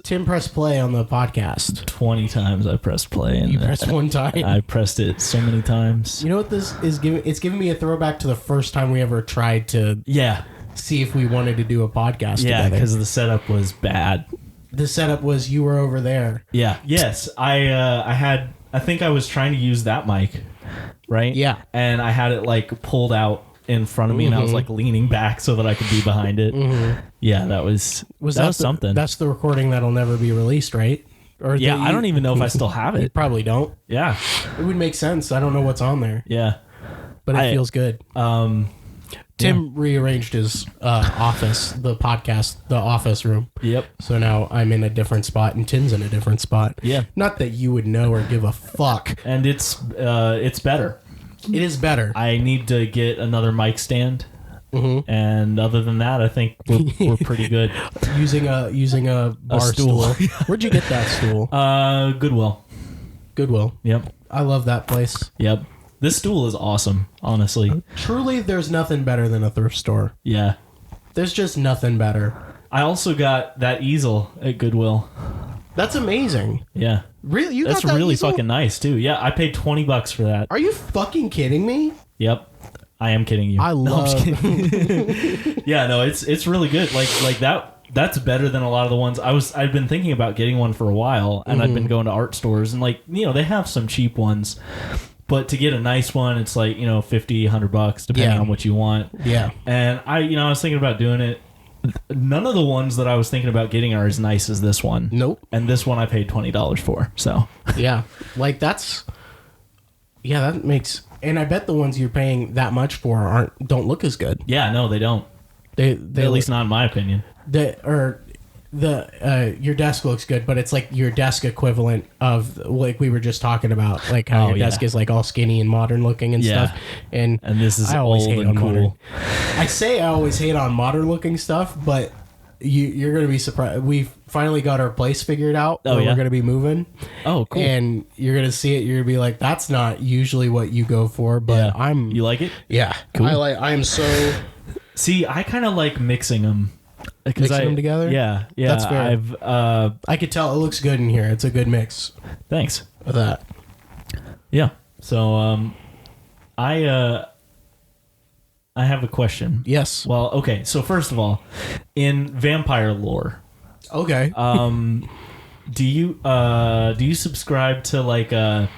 Tim pressed play on the podcast. 20 times I pressed play. And You pressed one time. I pressed it so many times. You know what this is giving? It's giving me a throwback to the first time we ever tried to Yeah. see if we wanted to do a podcast Yeah, together. because the setup was bad. The setup was you were over there. Yeah. Yes. I think I was trying to use that mic, right? Yeah. And I had it like pulled out in front of me and I was like leaning back so that I could be behind it. Yeah, that was something. That's the recording that'll never be released, right? Or yeah, I don't even know if I still have You it. probably don't. Yeah. It would make sense. I don't know what's on there, Yeah. but it feels good. Tim rearranged his office, the office room. Yep. So now I'm in a different spot and Tim's in a different spot. Yeah. Not that you would know or give a fuck. And it's better. It is better. I need to get another mic stand. And other than that, I think we're pretty good. using a bar stool. Where'd you get that stool? Goodwill. Goodwill. Yep. I love that place. Yep. This stool is awesome, honestly. Truly, there's nothing better than a thrift store. Yeah. There's just nothing better. I also got that easel at Goodwill. That's amazing. Yeah. Really? You That's got that really easel? fucking nice, too. Yeah, I paid $20 for that. Are you fucking kidding me? Yep. I am kidding you. I love... Yeah, no, it's really good. Like that's better than a lot of the ones. I've been thinking about getting one for a while, and I've been going to art stores, and they have some cheap ones. But to get a nice one, it's like, $50, $100 depending on what you want. Yeah. And I was thinking about doing it. None of the ones that I was thinking about getting are as nice as this one. Nope. And this one I paid $20 for. So Yeah. Like that makes... And I bet the ones you're paying that much for don't look as good. yeah, no, they don't. They At least not in my opinion. Your desk looks good, but it's like your desk equivalent of like we were just talking about, like how your desk is like all skinny and modern looking and stuff. And this is I always old hate and on cool. modern. I say I always hate on modern looking stuff, but you're gonna be surprised. We finally got our place figured out. Oh, where yeah? we're gonna be moving. Oh, cool. And you're gonna see it. You're gonna be like, that's not usually what you go for, but Yeah. You like it? Yeah, Cool. I am so. See, I kind of like mixing them. Mixing them together? Yeah. That's fair. I've I could tell it looks good in here. It's a good mix thanks. of that. Yeah. So I have a question. Yes. Well, okay. So first of all, in vampire lore, Okay. do you subscribe to like a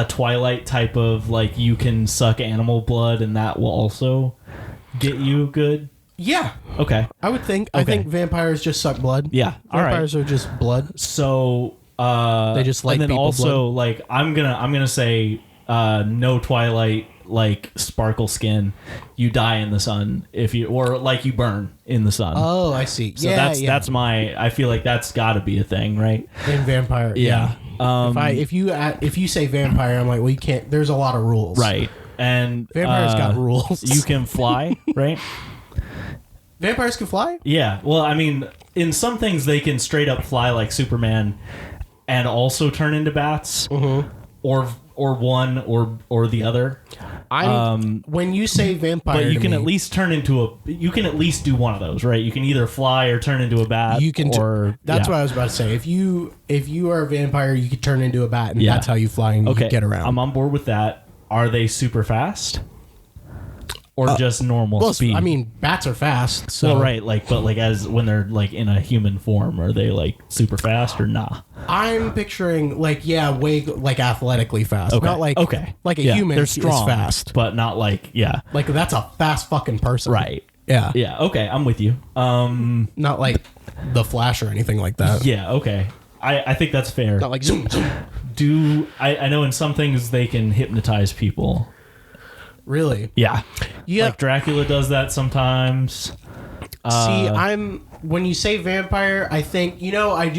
Twilight type of like you can suck animal blood and that will also get you good? Yeah. Okay. I would think. I Okay. think vampires just suck blood. Yeah. All right. Vampires are just blood. So They just like and then people also like I'm gonna say no Twilight like sparkle skin. You die in the sun if you or like you burn in the sun. Oh, I see. So yeah, that's my. I feel like that's got to be a thing, right? in vampire. Yeah. If you say vampire, I'm like, well, you can't. There's a lot of rules. Right. And Vampires got rules. You can fly, right? Vampires can fly. Yeah. Well, I mean, in some things they can straight up fly like Superman, and also turn into bats, or one or the other. When you say vampire, But you to can me, at least turn into you can at least do one of those, right? You can either fly or turn into a bat. You can. That's what I was about to say. If you are a vampire, you can turn into a bat, and Yeah. that's how you fly and you get around. I'm on board with that. Are they super fast, or just normal well, speed? I mean, bats are fast. So well, right, but as when they're like in a human form, are they like super fast or nah? I'm picturing way like athletically fast, Okay. not like like a Yeah, human they're is strong, fast. but not like Like that's a fast fucking person, right. Yeah, Yeah, okay, I'm with you. not like the Flash or anything like that. Yeah, okay. I think that's fair. Not like zoom, zoom. I know in some things they can hypnotize people. Really? Yeah. Yeah. Like Dracula does that sometimes. See, when you say vampire, I think I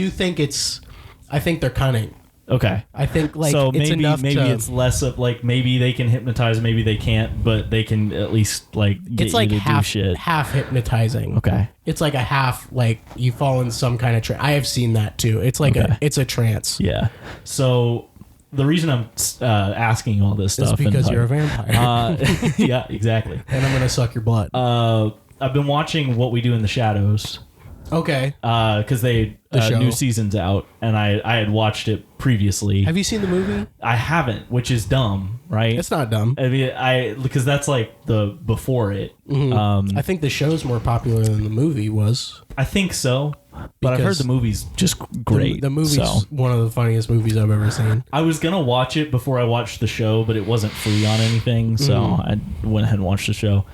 think they're cunning. Okay. I think like so it's maybe enough to, it's less of like maybe they can hypnotize, maybe they can't, but they can at least like get it's like you to do shit. half hypnotizing. Okay. It's like a half, like you fall in some kind of trance. I have seen that too. It's like it's a trance. Yeah. So the reason I'm asking all this It's stuff because and, you're a vampire. yeah, exactly. and I'm gonna suck your blood. I've been watching What We Do in the Shadows. Okay. Because The show. new season's out, and I had watched it previously. Have you seen the movie? I haven't, which is dumb, right? It's not dumb. I mean, because that's like the before it. I think the show's more popular than the movie was. I think so, but I've heard Because the movie's just great. The movie's so. one of the funniest movies I've ever seen. I was gonna watch it before I watched the show, but it wasn't free on anything, so I went ahead and watched the show.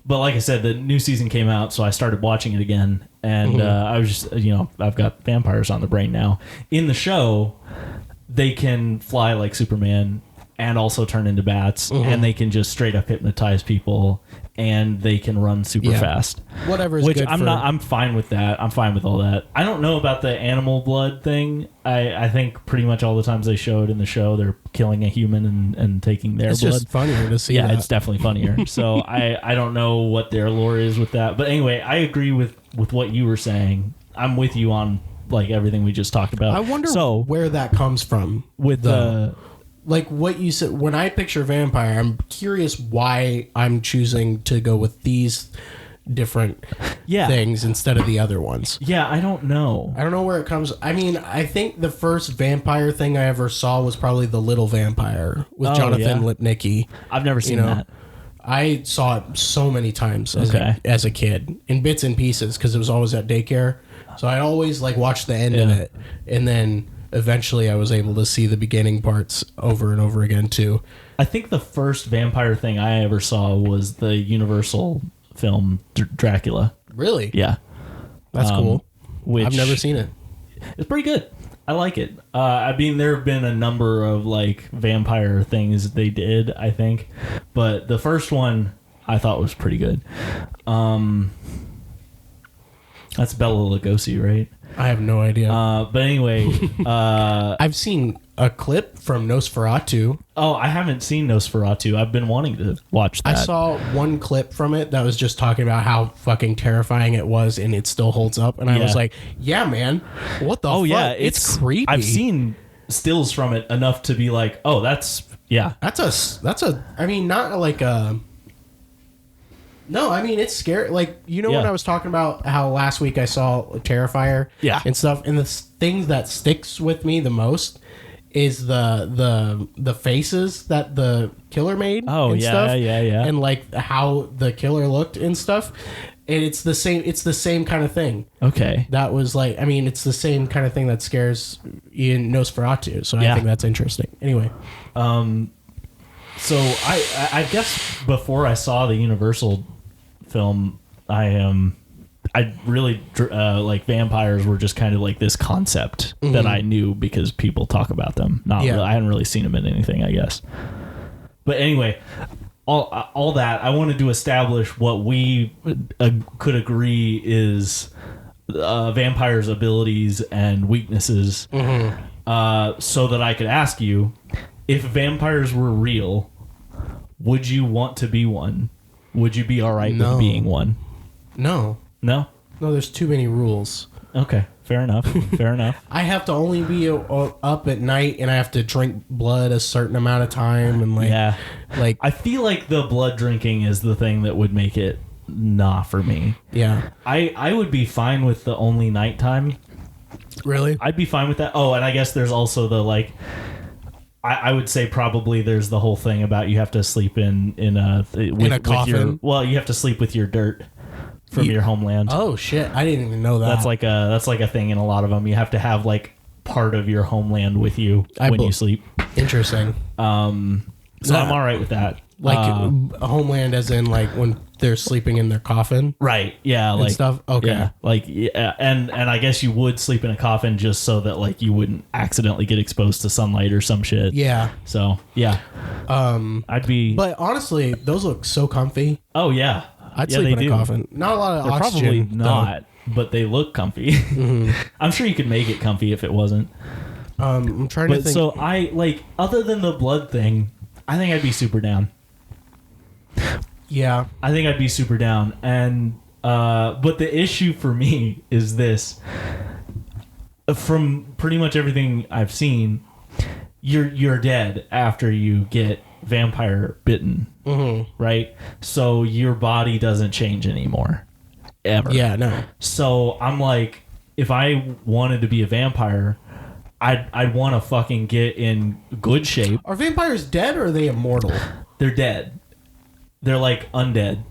But like I said, the new season came out, so I started watching it again, and I was just, I've got vampires on the brain now. In the show, they can fly like Superman and also turn into bats, and they can just straight up hypnotize people, and they can run super fast. Whatever's Which good I'm fine with that. I'm fine with all that. I don't know about the animal blood thing. I think pretty much all the times they show it in the show, they're killing a human and taking their blood. It's just funnier to see. Yeah, that. it's definitely funnier. So I don't know what their lore is with that. But anyway, I agree with what you were saying. I'm with you on like everything we just talked about. I wonder so where that comes from. with the Like what you said, when I picture vampire, I'm curious why I'm choosing to go with these different things instead of the other ones. Yeah, I don't know. I don't know where it comes. I mean, I think the first vampire thing I ever saw was probably The Little Vampire with Jonathan Lipnicki. I've never seen that. I saw it so many times as a kid in bits and pieces because it was always at daycare. So I always like watched the end of it, and then eventually I was able to see the beginning parts over and over again too. I think the first vampire thing I ever saw was the Universal film Dracula. Really? Yeah. That's cool. Which I've never seen it. It's pretty good. I like it. I mean, there have been a number of like vampire things they did, I think, but the first one I thought was pretty good. That's Bela Lugosi, right? I have no idea. But anyway, I've seen a clip from Nosferatu. oh, I haven't seen Nosferatu. I've been wanting to watch that. I saw one clip from it that was just talking about how fucking terrifying it was, and it still holds up. And I was like, "Yeah, man, what the? Oh fuck? yeah, it's creepy." I've seen stills from it enough to be like, "Oh, that's yeah." That's a. I mean, not like a. No, I mean it's scary. Like when I was talking about how last week I saw Terrifier, and stuff, and the thing that sticks with me the most is the faces that the killer made. Oh and yeah, stuff, yeah, and like how the killer looked and stuff. And it's the same. It's the same kind of thing. Okay. That was like. I mean, it's the same kind of thing that scares in Nosferatu. So I think that's interesting. Anyway. So I guess before I saw the Universal film, I really like vampires were just kind of like this concept that I knew because people talk about them. I hadn't really seen them in anything, I guess. But anyway, all that I wanted to establish what we could agree is vampires' abilities and weaknesses, so that I could ask you, if vampires were real, would you want to be one? Would you be all right with being one? No. No? No, there's too many rules. Okay, fair enough. Fair enough. I have to only be up at night, and I have to drink blood a certain amount of time, and like I feel like the blood drinking is the thing that would make it for me. Yeah. I would be fine with the only nighttime. Really? I'd be fine with that. Oh, and I guess there's also the like. I would say probably there's the whole thing about you have to sleep in a coffin. You have to sleep with your dirt from your homeland. Oh shit! I didn't even know that. That's like a thing in a lot of them. You have to have like part of your homeland with you when you sleep. Interesting. So I'm all right with that. Like a homeland, as in like when they're sleeping in their coffin, right? Yeah, like stuff. Okay, yeah, like and I guess you would sleep in a coffin just so that like you wouldn't accidentally get exposed to sunlight or some shit. Yeah. So yeah, I'd be. But honestly, those look so comfy. Oh yeah, I'd sleep in a coffin. Not a lot of They're oxygen. Probably not, but they look comfy. I'm sure you could make it comfy if it wasn't. I'm trying to think. So I like, other than the blood thing, I think I'd be super down. Yeah, I think I'd be super down, and but the issue for me is this: from pretty much everything I've seen, you're dead after you get vampire bitten, right? So your body doesn't change anymore. ever. Yeah, no. So I'm like, if I wanted to be a vampire, I'd want to fucking get in good shape. Are vampires dead or are they immortal? They're dead. They're like undead.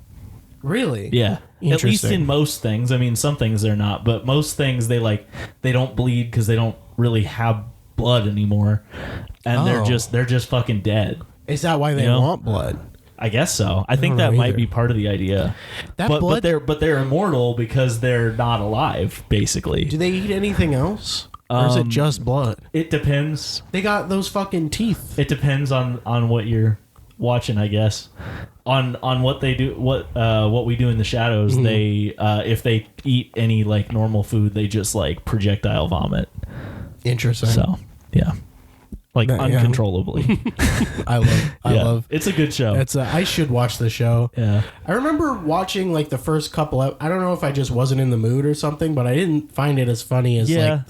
Really? Yeah. At least in most things. I mean, some things they're not, but most things they don't bleed because they don't really have blood anymore, and they're just fucking dead. Is that why they want blood? I guess so. I think that might be part of the idea. But they're immortal because they're not alive, basically. Do they eat anything else? Or is it just blood? It depends. They got those fucking teeth. It depends on what you're watching, I guess. On what they do, what we do in the shadows. Mm-hmm. They if they eat any like normal food, they just like projectile vomit. Interesting. So yeah, like uncontrollably. I love. It's a good show. I should watch the show. Yeah. I remember watching like the first couple. I don't know if I just wasn't in the mood or something, but I didn't find it as funny as like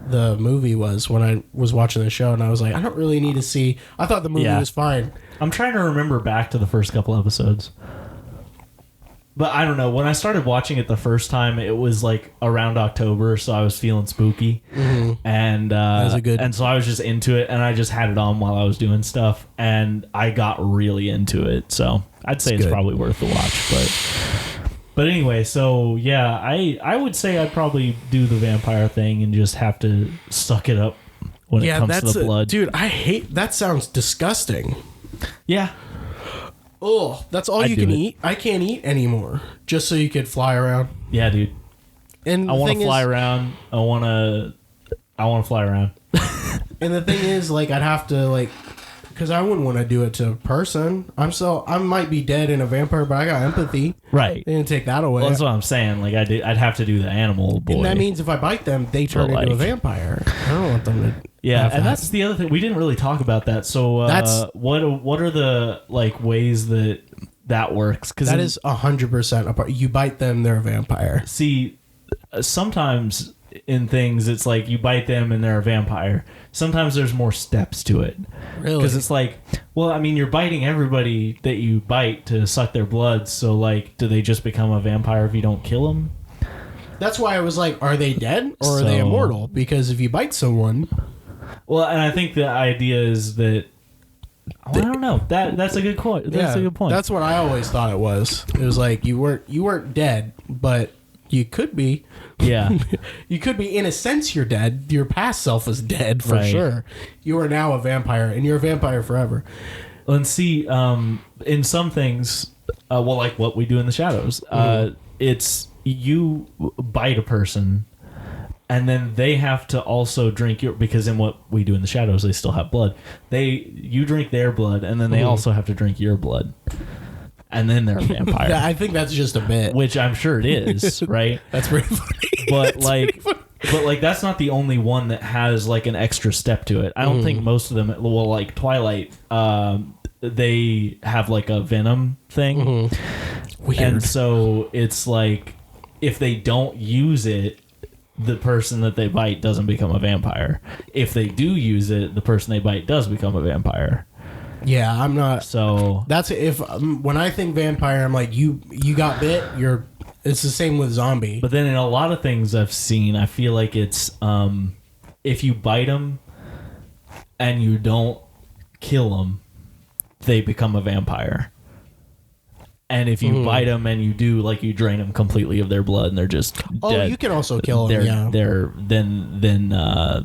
the movie was when I was watching the show, and I was like, I don't really need to see. I thought the movie was fine. I'm trying to remember back to the first couple episodes. But I don't know. When I started watching it the first time, it was like around October, so I was feeling spooky, and and so I was just into it, and I just had it on while I was doing stuff, and I got really into it. So I'd say it's probably worth the watch. But anyway, so yeah, I would say I'd probably do the vampire thing and just have to suck it up when it comes to the blood. Dude, I hate that. Sounds disgusting. Yeah. Oh, that's all you can eat. I can't eat anymore. Just so you could fly around. Yeah, dude. And I want to fly around. I want to fly around. And the thing is, like, I'd have to like, because I wouldn't want to do it to a person. I might be dead in a vampire, but I got empathy. Right. They didn't take that away. Well, that's what I'm saying. Like, I'd have to do the animal boy. And that means if I bite them, they turn into a vampire. I don't want them to. Yeah, and that's the other thing. We didn't really talk about that. So, what are the like ways that works? Because that is 100% apart. You bite them, they're a vampire. See, sometimes in things it's like you bite them and they're a vampire. Sometimes there's more steps to it. Really? Because it's like, well, I mean, you're biting everybody that you bite to suck their blood. So, like, do they just become a vampire if you don't kill them? That's why I was like, are they dead or are they immortal? Because if you bite someone. Well, and I think the idea is that I don't know. That's a good point. That's a good point. That's what I always thought it was. It was like you weren't dead, but you could be. Yeah. You could be, in a sense, you're dead. Your past self is dead for sure. You are now a vampire, and you're a vampire forever. And see, in some things, well, like what we do in the shadows, it's you bite a person, and then they have to also drink because in what we do in the shadows, they still have blood. You drink their blood, and then they also have to drink your blood. And then they're a vampire. I think that's just a bit. Which I'm sure it is, right? That's pretty funny. But that's not the only one that has like an extra step to it. I don't think most of them, well, like Twilight, they have like a venom thing. Weird. And so it's like, if they don't use it, the person that they bite doesn't become a vampire. If they do use it, the person they bite does become a vampire. Yeah, I'm not. So that's when I think vampire, I'm like, you got bit. It's the same with zombie. But then in a lot of things I've seen, I feel like it's if you bite them and you don't kill them, they become a vampire. And if you bite them and you do, like, you drain them completely of their blood and they're just dead. You can also kill them. Then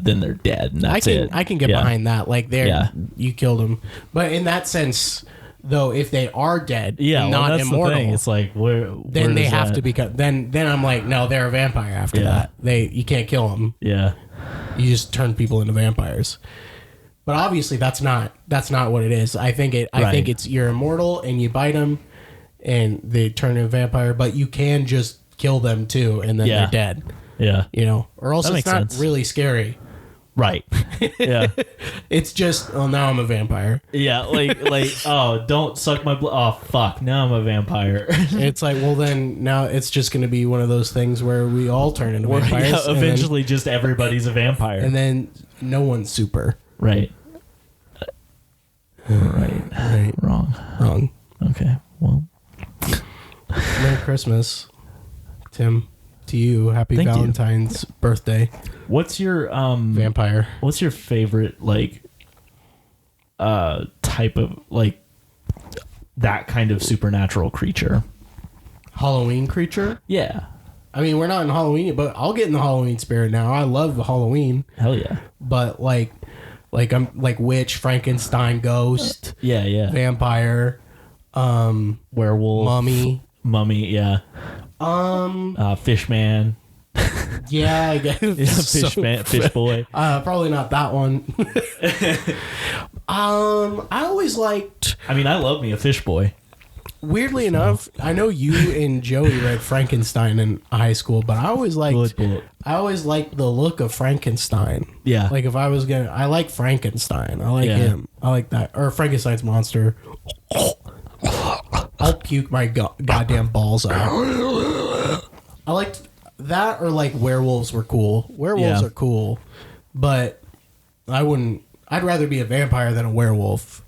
they're dead. And that's it. I can get behind that. Like, you killed them. But in that sense, though, if they are dead, not immortal, it's like then they have to become. Then I'm like, no, they're a vampire after that. You can't kill them. Yeah, you just turn people into vampires. But obviously, that's not what it is. I think it's you're immortal and you bite them. And they turn into a vampire, but you can just kill them too, and then they're dead. Yeah, or else it's not really scary. Right. Yeah. It's just, now I'm a vampire. Yeah, like oh, don't suck my blood. Oh, fuck, now I'm a vampire. It's like, well, then now it's just going to be one of those things where we all turn into vampires. Yeah, eventually, just everybody's a vampire, and then no one's super. Right. Right. Wrong. Wrong. Okay. Well. Merry Christmas. Tim. To you, happy Thank Valentine's birthday. What's your vampire? What's your favorite like type of like that kind of supernatural creature? Halloween creature? Yeah. I mean, we're not in Halloween yet, but I'll get in the Halloween spirit now. I love the Halloween. Hell yeah. But like I'm like witch, Frankenstein, ghost, yeah, vampire, werewolf, mummy, yeah. Fishman. Yeah, I guess. Yeah, fish boy. Probably not that one. I always liked. I mean, I love me a fish boy. Weirdly enough, I know you and Joey read Frankenstein in high school, but I always liked the look of Frankenstein. Yeah. Like if I was gonna, I like Frankenstein. I like him. I like that. Or Frankenstein's monster. I'll puke my goddamn balls out. I liked that, or like werewolves were cool. Werewolves are cool, but I'd rather be a vampire than a werewolf.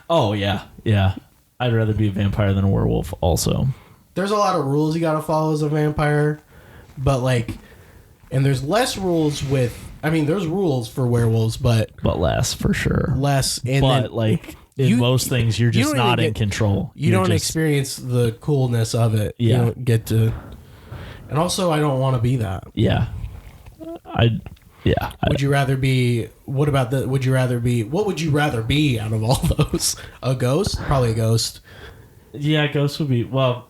Oh yeah, yeah. I'd rather be a vampire than a werewolf also. There's a lot of rules you gotta follow as a vampire, but like, and there's less rules with. I mean, there's rules for werewolves, but less for sure. Less, and but then, like in most things, you're just not in control. You don't experience the coolness of it. Yeah. You don't get to. And also, I don't want to be that. Yeah. Would you rather be? What about the? Would you rather be? What would you rather be out of all those? A ghost? Probably a ghost. Yeah, ghost would be. Well,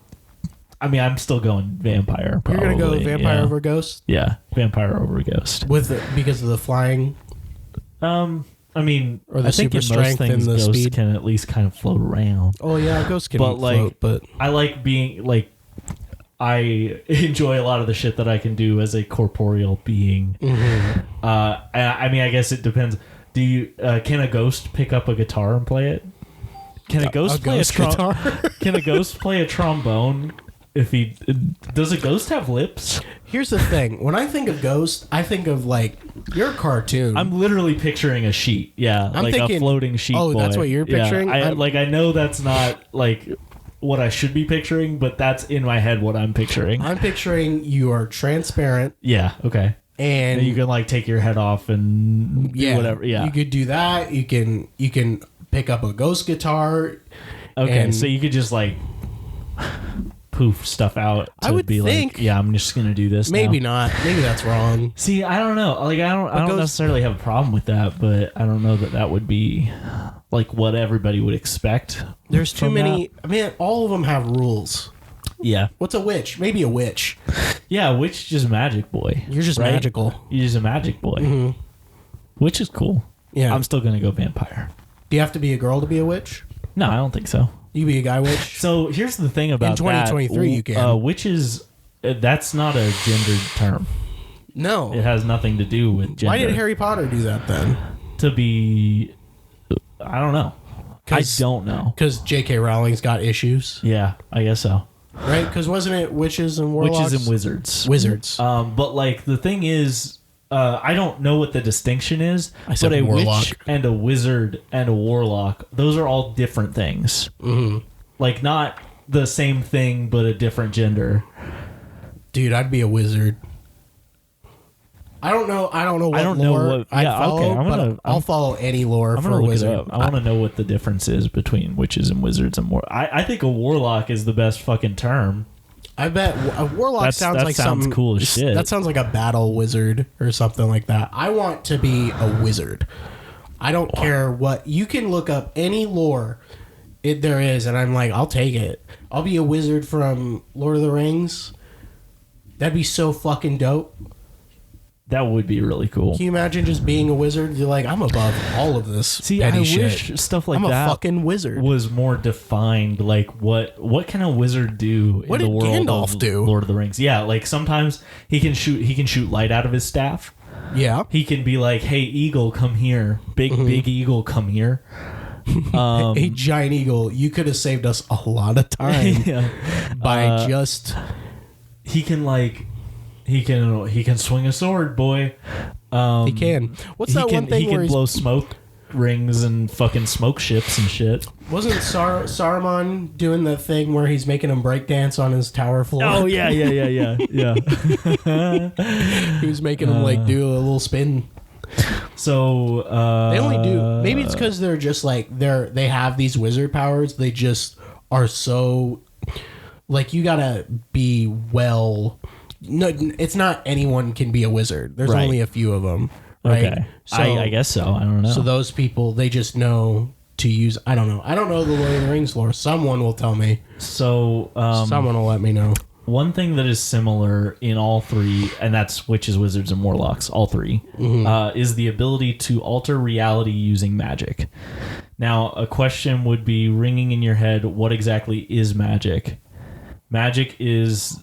I mean, I'm still going vampire. Probably. You're gonna go vampire over ghost? Yeah, vampire over ghost. Because of the flying. I mean, or the I think super strength and the ghosts speed can at least kind of float around. Oh yeah, ghosts can float, but I like being like. I enjoy a lot of the shit that I can do as a corporeal being. Mm-hmm. I mean, I guess it depends. Do you can a ghost pick up a guitar and play it? Can a ghost play guitar? Can a ghost play a trombone? Does a ghost have lips? Here's the thing. When I think of ghost, I think of like your cartoon. I'm literally picturing a sheet. Yeah, I'm like thinking, a floating sheet. Oh, boy. That's what you're picturing. Yeah, I know that's not like what I should be picturing, but that's in my head what I'm picturing. I'm picturing you are transparent. Yeah, okay. And you can like take your head off and do whatever. Yeah. You could do that. You can pick up a ghost guitar. Okay, so you could just like poof stuff out to I would be think, like, yeah, I'm just gonna do this. Maybe now. not. Maybe that's wrong. See, I don't know. Like I don't necessarily have a problem with that, but I don't know that would be like what everybody would expect. There's too many. I mean, all of them have rules. Yeah. What's a witch? Maybe a witch. Yeah, witch just magic boy. You're just magical. You're just a magic boy. Mm-hmm. Witch is cool. Yeah. I'm still gonna go vampire. Do you have to be a girl to be a witch? No, I don't think so. You be a guy witch? So here's the thing about in 2023 you can. Witches, that's not a gendered term. No. It has nothing to do with gender. Why did Harry Potter do that then? To be... I don't know. I don't know. Because J.K. Rowling's got issues? Yeah, I guess so. Right? Because wasn't it witches and warlocks? Witches and wizards. Wizards. But like the thing is... I don't know what the distinction is, but a warlock. witch and a wizard and a warlock, those are all different things. Mm-hmm. Like, not the same thing, but a different gender. Dude, I'd be a wizard. I don't know what lore I'd follow, I'll follow any lore for a wizard. I want to know what the difference is between witches and wizards and war. I think a warlock is the best fucking term. I bet a warlock sounds something cool as shit. That sounds like a battle wizard or something like that. I want to be a wizard. I don't care what. You can look up any lore there is, and I'm like, I'll take it. I'll be a wizard from Lord of the Rings. That'd be so fucking dope. That would be really cool. Can you imagine just being a wizard? You're like, I'm above all of this. See, I wish stuff like that. I'm a fucking wizard. Was more defined. Like, what can a wizard do in the world Gandalf of do? Lord of the Rings? Yeah, like sometimes he can shoot light out of his staff. Yeah, he can be like, "Hey, eagle, come here! Big eagle, come here!" A giant eagle. You could have saved us a lot of time by just. He can like. He can swing a sword, boy. He can. What's that one thing he can blow smoke? rings and fucking smoke ships and shit. Wasn't Saruman doing the thing where he's making him breakdance on his tower floor? Oh yeah. He was making him like do a little spin. So they only do. Maybe it's because they're just like they have these wizard powers. They just are so like you gotta be well. No, it's not anyone can be a wizard. There's only a few of them. Right? Okay, so, I guess so. I don't know. So those people, they just know to use. I don't know. I don't know the Lord of the Rings lore. Someone will tell me. So someone will let me know. One thing that is similar in all three, and that's witches, wizards, and warlocks, all three, is the ability to alter reality using magic. Now, a question would be ringing in your head, what exactly is magic? Magic is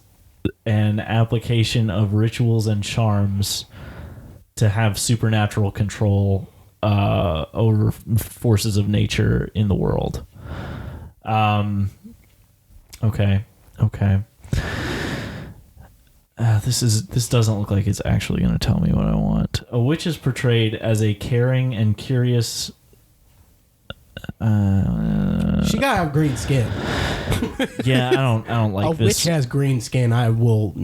an application of rituals and charms to have supernatural control over forces of nature in the world. Okay. This doesn't look like it's actually going to tell me what I want. A witch is portrayed as a caring and curious. She gotta have green skin. Yeah, I don't like a this. A witch has green skin. I will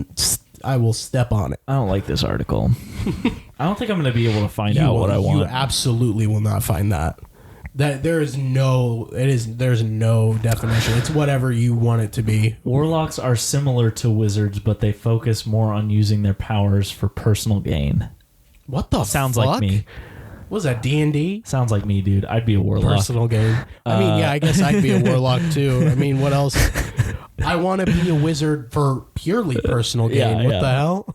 step on it. I don't like this article. I don't think I'm going to be able to find out what I want. You absolutely will not find that. There's no definition. It's whatever you want it to be. Warlocks are similar to wizards, but they focus more on using their powers for personal gain. What the Sounds fuck? like me. What was that, D&D? Sounds like me, dude. I'd be a warlock. Personal gain. I mean, yeah, I guess I'd be a warlock too. I mean, what else? I want to be a wizard for purely personal gain. What the hell?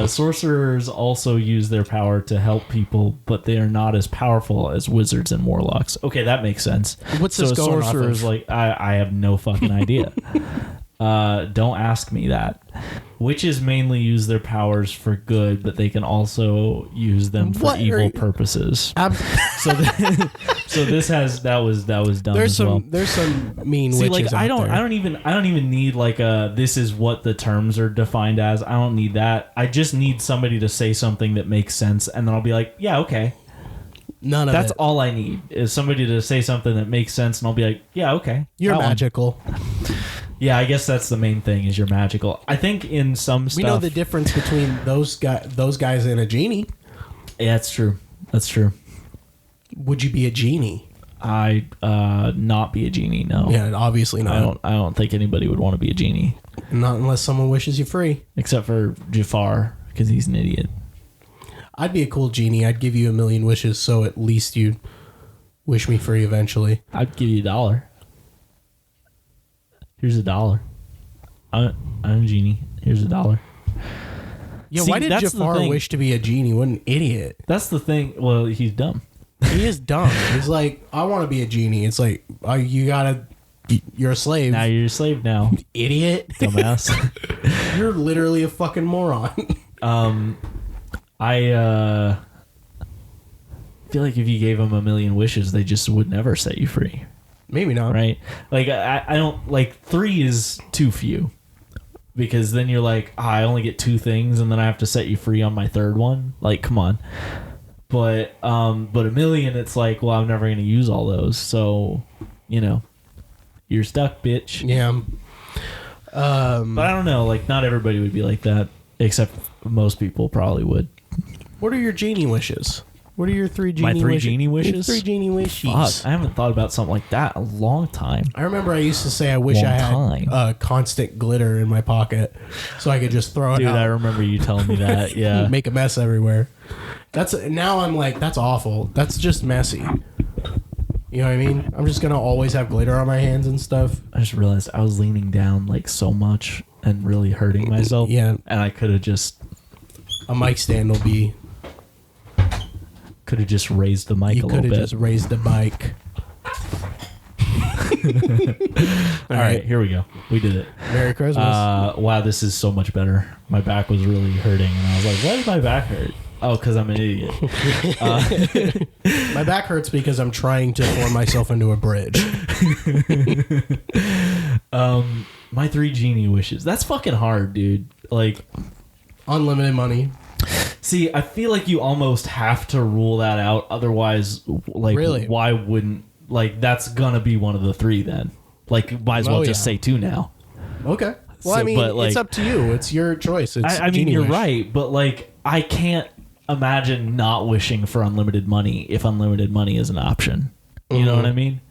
Sorcerers also use their power to help people, but they are not as powerful as wizards and warlocks. Okay, that makes sense. What's this going off of? Like, I have no fucking idea. Don't ask me that. Witches mainly use their powers for good, but they can also use them for evil purposes. So that was done. There's some mean witches like, out I there. don't even need like this is what the terms are defined as. I don't need that. I just need somebody to say something that makes sense, and then I'll be like, yeah, okay. That's all I need is somebody to say something that makes sense, and I'll be like, yeah, okay. You're magical. Yeah, I guess that's the main thing is you're magical. I think in some stuff... We know the difference between those guys and a genie. Yeah, that's true. That's true. Would you be a genie? I'd not be a genie, no. Yeah, obviously not. I don't think anybody would want to be a genie. Not unless someone wishes you free. Except for Jafar, because he's an idiot. I'd be a cool genie. I'd give you 1,000,000 wishes, so at least you'd wish me free eventually. I'd give you $1. Here's $1. I'm a genie. Here's $1. Yeah, why did Jafar wish to be a genie? What an idiot. That's the thing. Well, he's dumb. He is dumb. He's like, I want to be a genie. It's like, you're a slave. Now you're a slave now. Idiot. Dumbass. You're literally a fucking moron. I feel like if you gave them 1,000,000 wishes, they just would never set you free. Maybe not. Right? Like, I don't... Like, 3 is too few. Because then you're like, I only get 2 things, and then I have to set you free on my 3rd one. Like, come on. But 1,000,000, it's like, well, I'm never going to use all those. So, you're stuck, bitch. Yeah. But I don't know. Like, not everybody would be like that. Except most people probably would. What are your genie wishes? What are your 3 genie wishes? My 3 genie wishes? Your 3 genie wishes. Fuck, I haven't thought about something like that in a long time. I remember I used to say I wish I had constant glitter in my pocket so I could just throw it out. Dude, I remember you telling me that. Yeah. Make a mess everywhere. Now I'm like, that's awful. That's just messy. You know what I mean? I'm just going to always have glitter on my hands and stuff. I just realized I was leaning down like so much and really hurting myself. Yeah. And I could have just... A mic stand will be... Could have just raised the mic a little bit. You could have just raised the mic. All right, here we go. We did it. Merry Christmas. Wow, this is so much better. My back was really hurting, and I was like, why does my back hurt? Oh, because I'm an idiot. My back hurts because I'm trying to form myself into a bridge. My 3 genie wishes. That's fucking hard, dude. Like... Unlimited money. See, I feel like you almost have to rule that out. Otherwise, like, really? Why wouldn't, like, that's gonna be one of the three then. Like, might as well just say 2 now. Okay. Well, I mean, it's up to you. It's your choice. It's I mean, you're right, but like, I can't imagine not wishing for unlimited money if unlimited money is an option. You know what I mean?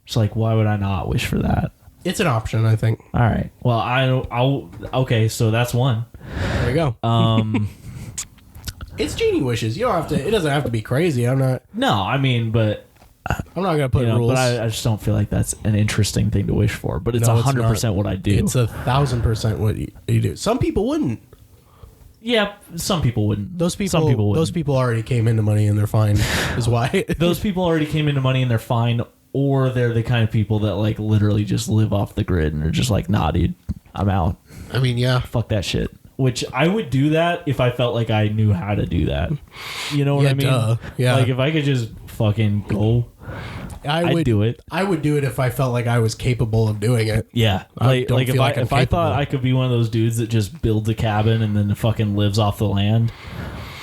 It's like, why would I not wish for that? It's an option, I think. All right. Well, I'll okay, so that's one. There you go. It's genie wishes. You don't have to. It doesn't have to be crazy. I'm not. No, I mean, but I'm not gonna put rules. But I just don't feel like that's an interesting thing to wish for. But it's 100% what I do. It's 1,000% what you do. Some people wouldn't. Yeah, some people wouldn't. Those people. Some people wouldn't. Those people already came into money and they're fine. Is why. Those people already came into money and they're fine, or they're the kind of people that like literally just live off the grid and are just like, nah, dude, I'm out. I mean, yeah, fuck that shit. Which I would do that if I felt like I knew how to do that. You know what I mean? Duh. Yeah. Like if I could just fucking go, I'd do it. I would do it if I felt like I was capable of doing it. Yeah. Like if I thought I could be one of those dudes that just builds a cabin and then fucking lives off the land.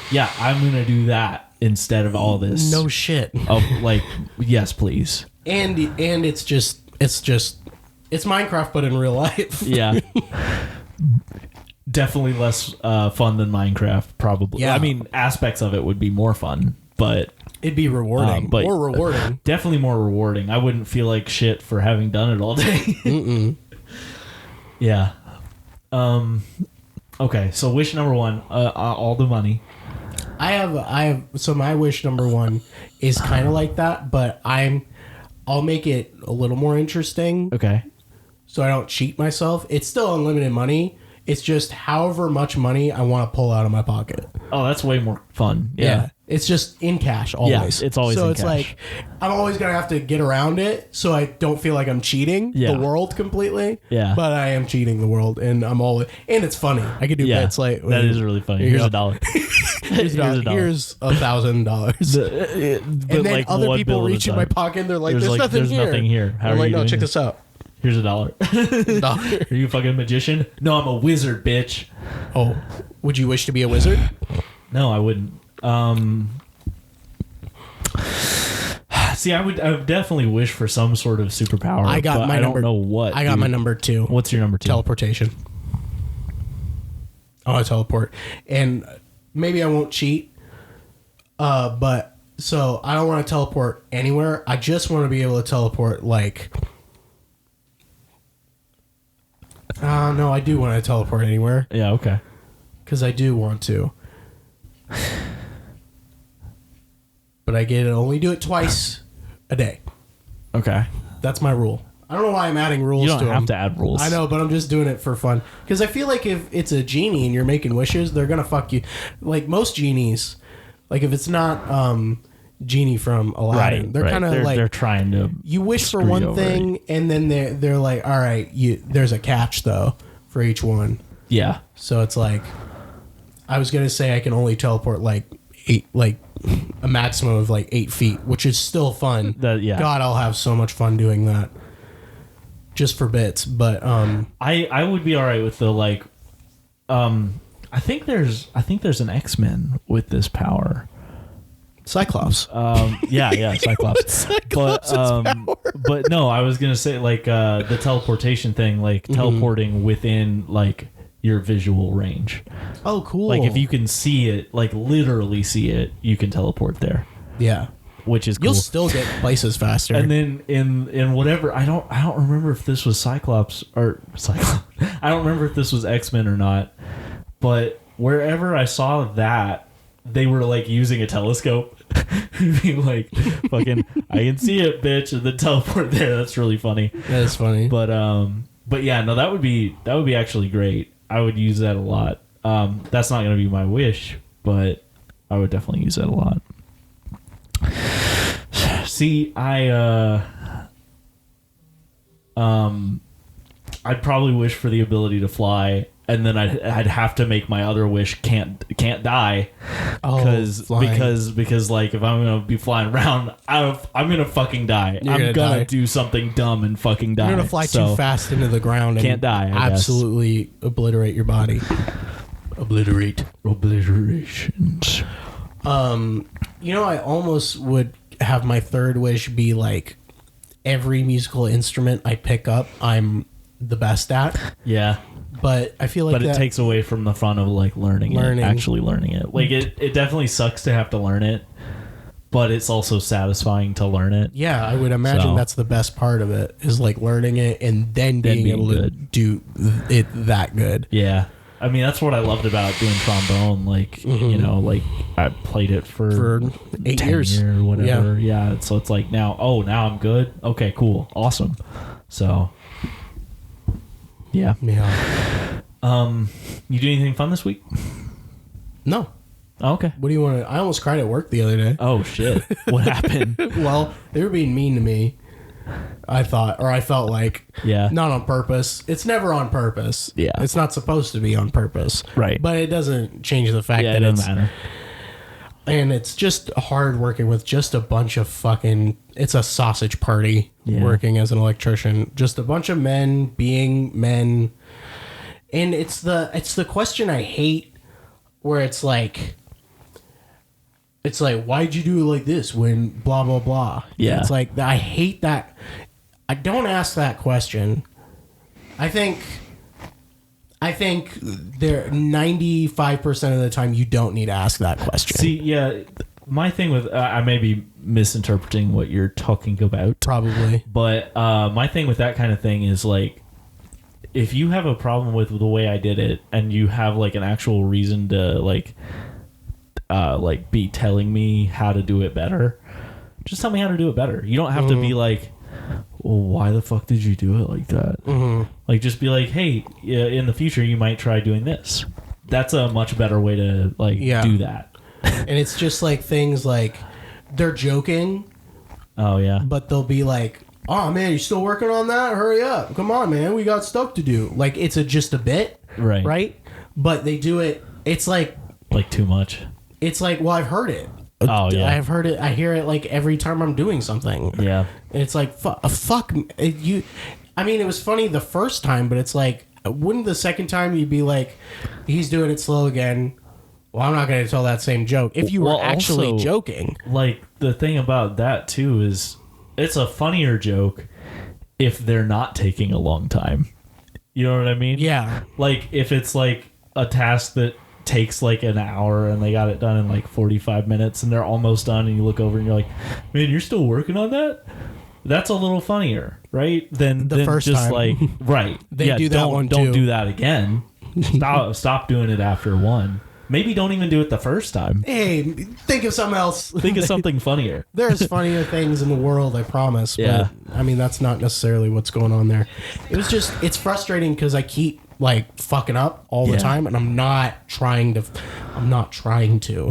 Yeah, I'm gonna do that instead of all this. No shit. Of like, yes, please. And it's Minecraft but in real life. Yeah. Definitely less fun than Minecraft, probably. Yeah. I mean, aspects of it would be more fun, but it'd be rewarding. More rewarding. Definitely more rewarding. I wouldn't feel like shit for having done it all day. Yeah. Okay, so wish number 1, all the money. I have. So my wish number 1 is kind of like that, but I'll make it a little more interesting. Okay. So I don't cheat myself. It's still unlimited money. It's just however much money I want to pull out of my pocket. Oh, that's way more fun. Yeah. It's just in cash always. Yeah, it's always in cash. So it's like, I'm always going to have to get around it so I don't feel like I'm cheating the world completely. Yeah. But I am cheating the world and and it's funny. I could do bits like... That is really funny. Here's $1. Here's $1,000. And then like other people reach in my pocket and they're like, there's nothing here. How I'm are like, you no, doing check this? this out. Here's $1. Are you a fucking magician? No, I'm a wizard, bitch. Oh, would you wish to be a wizard? No, I wouldn't. See, I would definitely wish for some sort of superpower. I don't know what. I got my number 2. What's your number 2? Teleportation. I want to teleport, and maybe I won't cheat. But so I don't want to teleport anywhere. I just want to be able to teleport like. No, I do want to teleport anywhere. Yeah, okay. Because I do want to. But I get to only do it twice a day. Okay. That's my rule. I don't know why I'm adding rules to them. You don't have to add rules. I know, but I'm just doing it for fun. Because I feel like if it's a genie and you're making wishes, they're going to fuck you. Like most genies, like if it's not Genie from Aladdin, they're kind of like... They're trying to... You wish for one thing, and then they're like, all right, there's a catch, though, for each one. Yeah. So it's like... I was going to say I can only teleport like a maximum of like 8 feet, which is still fun. God, I'll have so much fun doing that. Just for bits, but I would be all right with the like I think there's an X-Men with this power. Cyclops. Yeah, Cyclops. But no, I was gonna say like the teleportation thing, like teleporting within like your visual range. Oh, cool. Like if you can see it, like literally see it, you can teleport there. Yeah. Which is cool. You'll still get places faster. And then in whatever, I don't remember if this was Cyclops. I don't remember if this was X-Men or not. But wherever I saw that, they were like using a telescope. Being like, fucking, I can see it, bitch, and then teleport there. That's really funny. That is funny. But yeah, no, that would be actually great. I would use that a lot. That's not gonna be my wish, but I would definitely use that a lot. See, I'd probably wish for the ability to fly, and then I'd have to make my other wish can't die, because like if I'm gonna be flying around, I'm gonna fucking die. I'm gonna do something dumb and fucking die. You're gonna fly too fast into the ground and can't die. Absolutely obliterate your body. Obliterations. I almost would have my third wish be like every musical instrument I pick up, I'm the best at. Yeah. But I feel like it takes away from the fun of like actually learning it. Like it definitely sucks to have to learn it, but it's also satisfying to learn it. Yeah, I would imagine that's the best part of it is like learning it and then being able to do it that good. Yeah. I mean, that's what I loved about doing trombone. Like, like I played it for 8 years or whatever. Yeah. So it's like now I'm good. Okay, cool. Awesome. So, yeah. Yeah. You do anything fun this week? No. Oh, okay. What do you want to... I almost cried at work the other day. Oh, shit. What happened? Well, they were being mean to me. I felt like, not on purpose. It's never on purpose. Yeah. It's not supposed to be on purpose. Right. But it doesn't change the fact that it doesn't matter. And it's just hard working with just a bunch of fucking... It's a sausage party working as an electrician. Just a bunch of men being men. And it's the question I hate where it's like, why'd you do it like this when blah, blah, blah? Yeah. And it's like, I hate that. I don't ask that question. I think there 95% of the time you don't need to ask that question. See, yeah, my thing with I may be misinterpreting what you're talking about. Probably. But my thing with that kind of thing is like, if you have a problem with the way I did it and you have like an actual reason to like be telling me how to do it better, just tell me how to do it better. You don't have to be like, well, why the fuck did you do it like that? Mm-hmm. Like, just be like, hey, in the future, you might try doing this. That's a much better way to do that. And it's just like things like they're joking. Oh, yeah. But they'll be like, oh, man, you still working on that? Hurry up. Come on, man. We got stuff to do. Like, it's just a bit. Right. Right? But they do it. It's like too much. It's like, well, I've heard it. Oh, yeah. I've heard it. I hear it like every time I'm doing something. Yeah. And it's like, fuck you. I mean, it was funny the first time, but it's like, wouldn't the second time you'd be like, he's doing it slow again? Well, I'm not going to tell that same joke. If you were actually also, joking. Like, the thing about that, too, is it's a funnier joke if they're not taking a long time. You know what I mean? Yeah. Like, if it's like a task that takes like an hour and they got it done in like 45 minutes and they're almost done and you look over and you're like, man, you're still working on that? That's a little funnier, right? Than first just time. Like, right. They do that one too. Don't do that again. Stop doing it after one. Maybe don't even do it the first time. Hey, think of something else. Think of something funnier. There's funnier things in the world, I promise. Yeah. But, I mean, that's not necessarily what's going on there. It's frustrating because I keep, like, fucking up all the time, and I'm not trying to.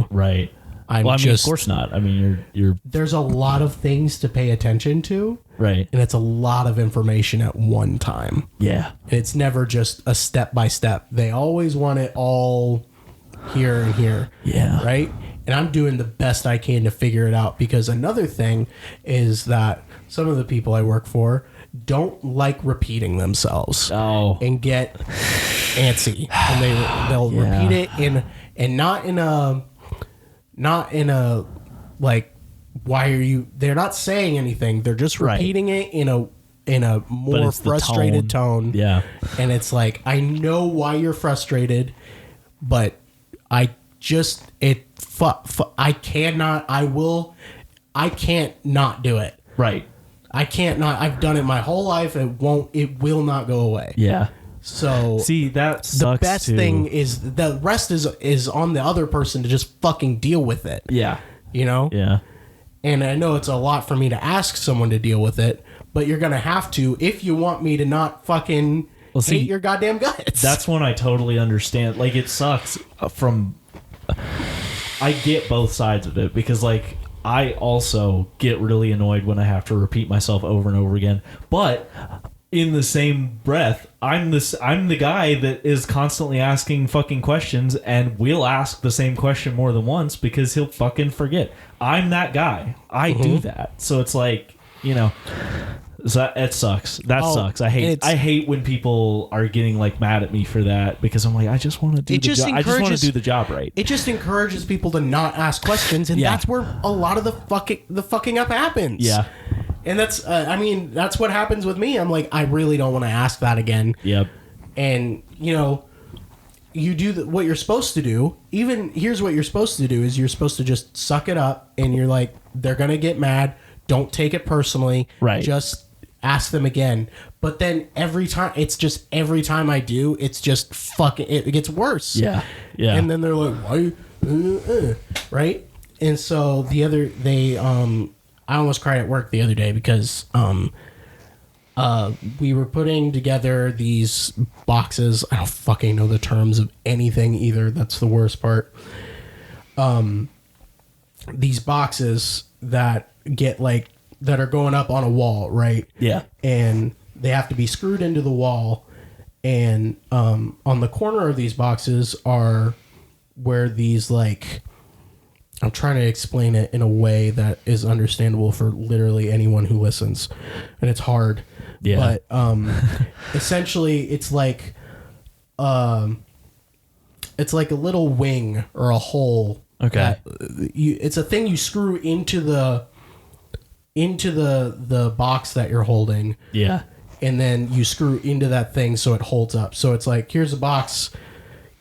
Right. Of course not. I mean, you're... There's a lot of things to pay attention to. Right. And it's a lot of information at one time. Yeah. And it's never just a step by step. They always want it all... here and here. Yeah. Right? And I'm doing the best I can to figure it out, because another thing is that some of the people I work for don't like repeating themselves. Oh. And get antsy. And they'll repeat it and not in a like, why are you... They're not saying anything. They're just repeating it in a more frustrated tone. Yeah. And it's like, I know why you're frustrated, but I can't not do it. Right. I can't not. I've done it my whole life. It will not go away. Yeah. So see, that sucks. The best thing is the rest is on the other person to just fucking deal with it. Yeah. You know? Yeah. And I know it's a lot for me to ask someone to deal with it, but you're going to have to if you want me to not fucking hate your goddamn guts. That's when I totally understand. Like, it sucks I get both sides of it, because like I also get really annoyed when I have to repeat myself over and over again. But in the same breath, I'm the guy that is constantly asking fucking questions and will ask the same question more than once because he'll fucking forget. I'm that guy. I do that. So it's like, you know, So it sucks. That sucks. I hate when people are getting like mad at me for that because I'm like, I just want to do the job. I just want to do the job right. It just encourages people to not ask questions, and that's where a lot of the fucking up happens. Yeah. And that's that's what happens with me. I'm like, I really don't want to ask that again. Yep. And you do what you're supposed to do. Even here's what you're supposed to do is you're supposed to just suck it up, and you're like, they're gonna get mad. Don't take it personally. Right. Just ask them again. But then every time I do, it's just fucking, it gets worse. Yeah. Yeah. And then they're like, why? Right. And so I almost cried at work the other day because we were putting together these boxes. I don't fucking know the terms of anything either. That's the worst part. These boxes that are going up on a wall, right? Yeah. And they have to be screwed into the wall. And on the corner of these boxes are where these I'm trying to explain it in a way that is understandable for literally anyone who listens. And it's hard. Yeah. But essentially it's like a little wing or a hole. Okay. It's a thing you screw into the box that you're holding. Yeah. And then you screw into that thing so it holds up. So it's like, here's a box,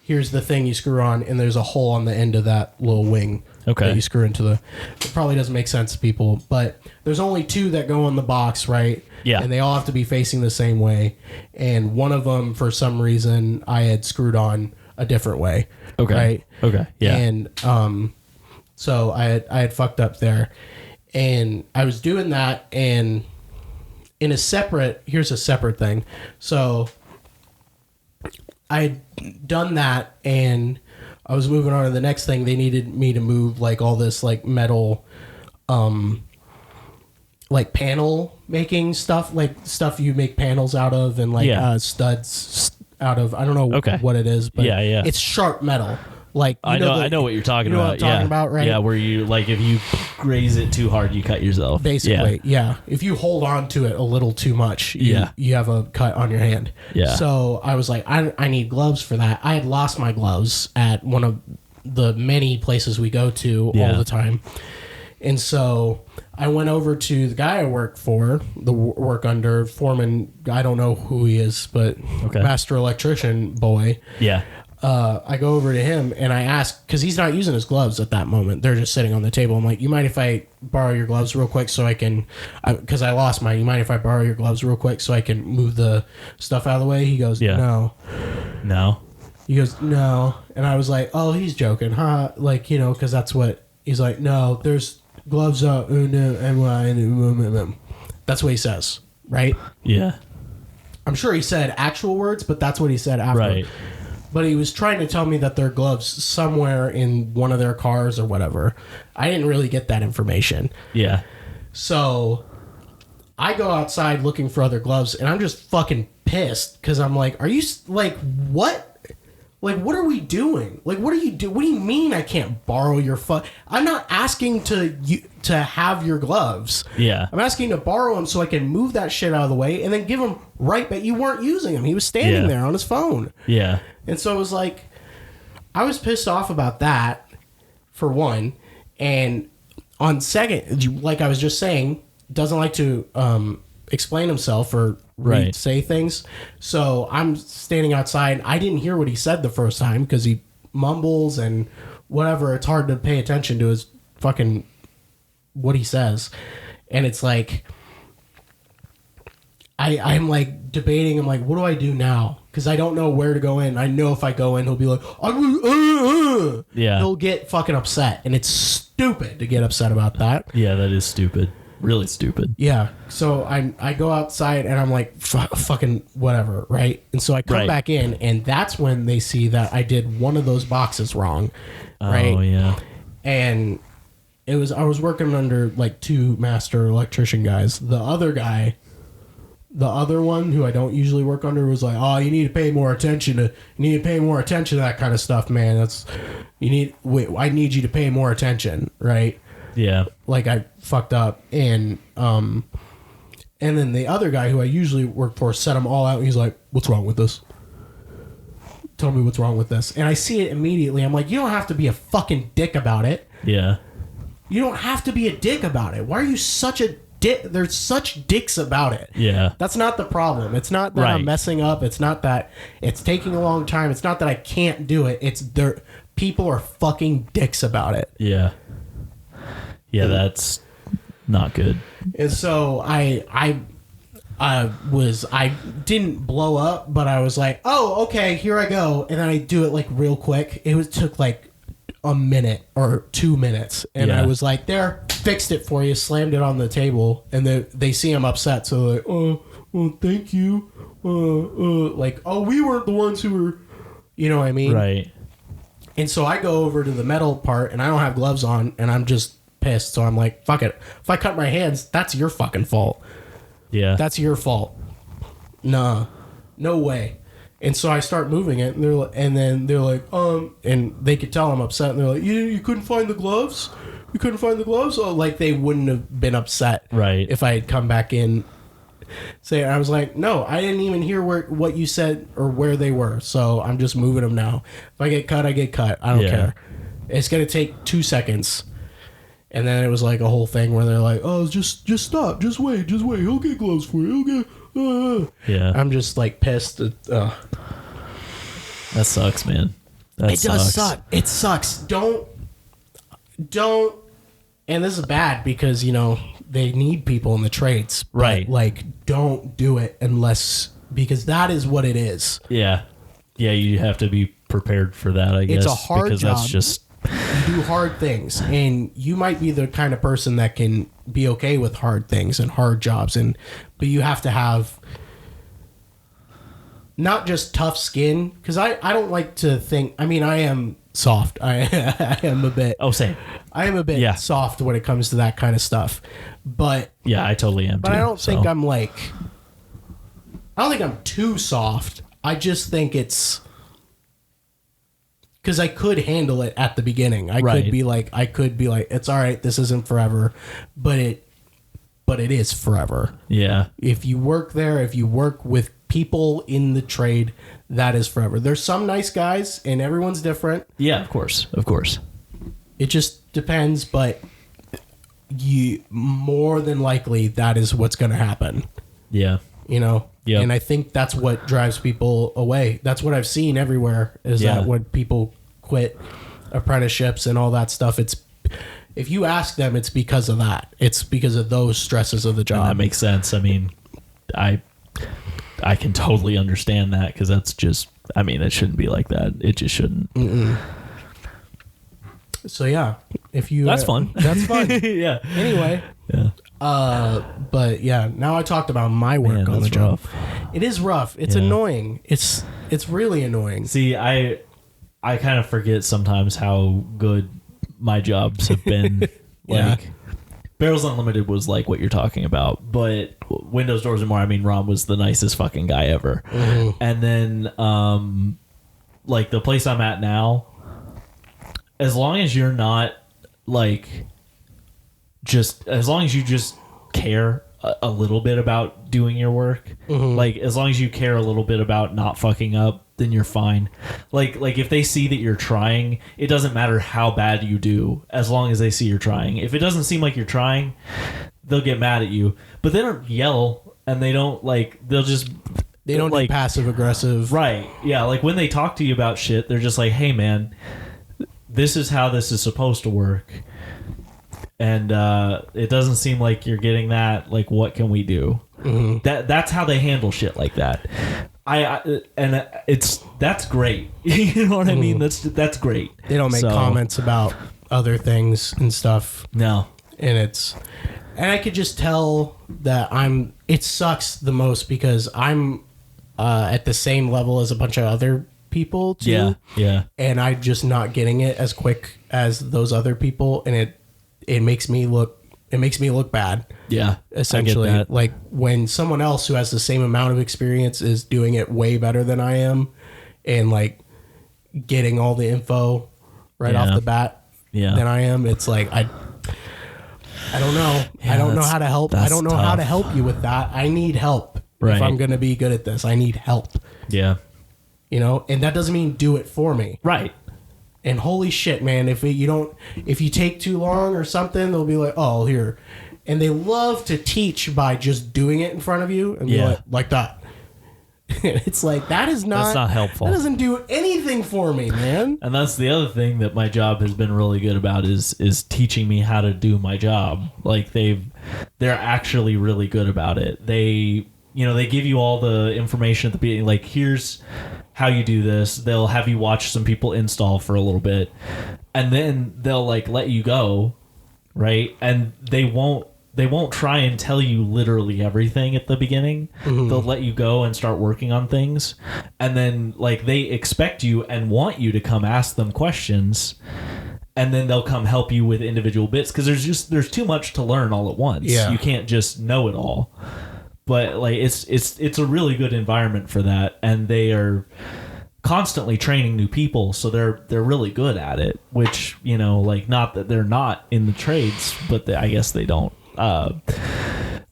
here's the thing you screw on, and there's a hole on the end of that little wing. Okay. That you screw into the... It probably doesn't make sense to people, but there's only two that go on the box, right? Yeah. And they all have to be facing the same way. And one of them, for some reason, I had screwed on a different way. Okay. Right? Okay. Yeah. And so I had fucked up there. And I was doing that, and here's a separate thing. So I had done that, and I was moving on to the next thing. They needed me to move all this metal, panel making stuff, stuff you make panels out of, and studs out of. I don't know what it is, but it's sharp metal. I know what you're talking about. What I'm talking about, right? Yeah, where you if you graze it too hard, you cut yourself. Basically, yeah. If you hold on to it a little too much, you have a cut on your hand. Yeah. So I was like, I need gloves for that. I had lost my gloves at one of the many places we go to all the time. And so I went over to the guy I work under, foreman. I don't know who he is, but master electrician boy. Yeah. I go over to him and I ask, because he's not using his gloves at that moment. They're just sitting on the table. I'm like, you mind if I borrow your gloves real quick so I can, because I lost mine. You mind if I borrow your gloves real quick so I can move the stuff out of the way? He goes, no. He goes, no. And I was like, oh, he's joking, huh? Because that's what, he's like, no, there's gloves up. That's what he says, right? Yeah. I'm sure he said actual words, but that's what he said after. Right. But he was trying to tell me that there are gloves somewhere in one of their cars or whatever. I didn't really get that information. Yeah. So I go outside looking for other gloves, and I'm just fucking pissed because I'm like, are you what? What are we doing? What do you do? What do you mean I can't borrow your I'm not asking to have your gloves. Yeah. I'm asking to borrow them so I can move that shit out of the way and then give them right back. You weren't using them. He was standing there on his phone. Yeah. And so it was like, I was pissed off about that, for one. And on second, like I was just saying, doesn't like to explain himself or say things. So I'm standing outside. I didn't hear what he said the first time because he mumbles and whatever. It's hard to pay attention to his fucking what he says. And it's like, I'm like debating. I'm like, what do I do now? Because I don't know where to go in. I know if I go in, he'll be like, yeah. He'll get fucking upset. And it's stupid to get upset about that. Yeah, that is stupid. Really stupid. Yeah. So I go outside and I'm like, fucking whatever, right? And so I come back in, and that's when they see that I did one of those boxes wrong, right? Oh, yeah. And I was working under two master electrician guys. The other guy, the other one who I don't usually work under, was like, oh, you need to pay more attention to that kind of stuff, man. I need you to pay more attention, right? Yeah. I fucked up, and And then the other guy who I usually work for set them all out. And he's like, "What's wrong with this? Tell me what's wrong with this." And I see it immediately. I'm like, you don't have to be a fucking dick about it. Yeah. You don't have to be a dick about it. Why are you such a dick? There's such dicks about it. Yeah. That's not the problem. It's not that I'm messing up. It's not that it's taking a long time. It's not that I can't do it. It's people are fucking dicks about it. Yeah. Yeah, that's not good. And so I didn't blow up, but I was like, oh, okay, here I go. And then I do it like real quick. Took like a minute or 2 minutes. And I was like, there, fixed it for you, slammed it on the table. And they see I'm upset. So like, oh, well, thank you. Like, oh, we weren't the ones who were, you know what I mean? Right. And so I go over to the metal part and I don't have gloves on and I'm just pissed. So I'm like, fuck it. If I cut my hands, that's your fucking fault. Yeah. That's your fault. Nah. No way. And so I start moving it and then they're like, and they could tell I'm upset and they're like, you couldn't find the gloves? You couldn't find the gloves? Oh, like they wouldn't have been upset. Right. If I had come back in. I was like, no, I didn't even hear what you said or where they were. So I'm just moving them now. If I get cut, I get cut. I don't care. It's going to take 2 seconds. And then it was like a whole thing where they're like, oh, just stop. Just wait. He'll get gloves for you. He'll get... Yeah. I'm just like pissed. That sucks, man. It does suck. It sucks. Don't. And this is bad because, they need people in the trades. Right. Like, don't do it because that is what it is. Yeah. Yeah, you have to be prepared for that, I guess. It's a hard because job. That's just... You do hard things, and you might be the kind of person that can be okay with hard things and hard jobs, but you have to have not just tough skin, because I don't like to think... I mean, I am soft. I am a bit... Oh, same. I am a bit soft when it comes to that kind of stuff. But... Yeah, I totally am, But I don't think I'm like... I don't think I'm too soft. I just think it's... Because I could handle it at the beginning. I could be like, it's all right, this isn't forever. But it is forever. Yeah. If you work there, if you work with people in the trade, that is forever. There's some nice guys, and everyone's different. Yeah, of course. Of course. It just depends, but you more than likely that is what's going to happen. Yeah. Yeah. And I think that's what drives people away. That's what I've seen everywhere is that when people quit apprenticeships and all that stuff, it's if you ask them, it's because of that. It's because of those stresses of the job. And that makes sense. I mean, I can totally understand that because that's just, I mean, it shouldn't be like that. It just shouldn't. Mm-mm. So yeah, if you that's fun. That's fun. Yeah. Anyway. Yeah. But yeah, now I talked about my work on the job. Rough. It is rough. It's annoying. It's really annoying. See, I kind of forget sometimes how good my jobs have been. Like Barrels Unlimited was like what you're talking about, but Windows, Doors, and More, I mean, Ron was the nicest fucking guy ever. Mm-hmm. And then, like the place I'm at now, as long as you're not like, as long as you just care a little bit about doing your work, like as long as you care a little bit about not fucking up, then you're fine. Like if they see that you're trying, it doesn't matter how bad you do, as long as they see you're trying. If it doesn't seem like you're trying, they'll get mad at you. But they don't yell, and they don't they'll just... They don't like passive aggressive. Right. Yeah, like when they talk to you about shit, they're just like, hey man, this is how this is supposed to work. And it doesn't seem like you're getting that. Like, what can we do? Mm-hmm. That's how they handle shit like that. That's great. You know what I mean? That's great. They don't make comments about other things and stuff. No. And I could just tell that it sucks the most because I'm at the same level as a bunch of other people too. Yeah. Yeah. And I'm just not getting it as quick as those other people, and it makes me look bad. Yeah. Essentially. Like when someone else who has the same amount of experience is doing it way better than I am and like getting all the info right off the bat than I am, it's like I don't know. Yeah, I don't know how to help. I don't know how to help you with that. I need help. Right. If I'm going to be good at this, I need help. Yeah. You know, and that doesn't mean do it for me. Right. And holy shit, man, if you take too long or something, they'll be like, oh, here. And they love to teach by just doing it in front of you and be like that. It's like, that's not helpful. That doesn't do anything for me, man. And that's the other thing that my job has been really good about is teaching me how to do my job. Like they're actually really good about it. They give you all the information at the beginning, like here's how you do this. They'll have you watch some people install for a little bit, and then they'll like let you go, right? And they won't try and tell you literally everything at the beginning. Mm-hmm. They'll let you go and start working on things. And then like they expect you and want you to come ask them questions. And then they'll come help you with individual bits. Cause there's too much to learn all at once. Yeah. You can't just know it all. But like, it's a really good environment for that. And they are constantly training new people. So they're really good at it, which, like not that they're not in the trades, but I guess they don't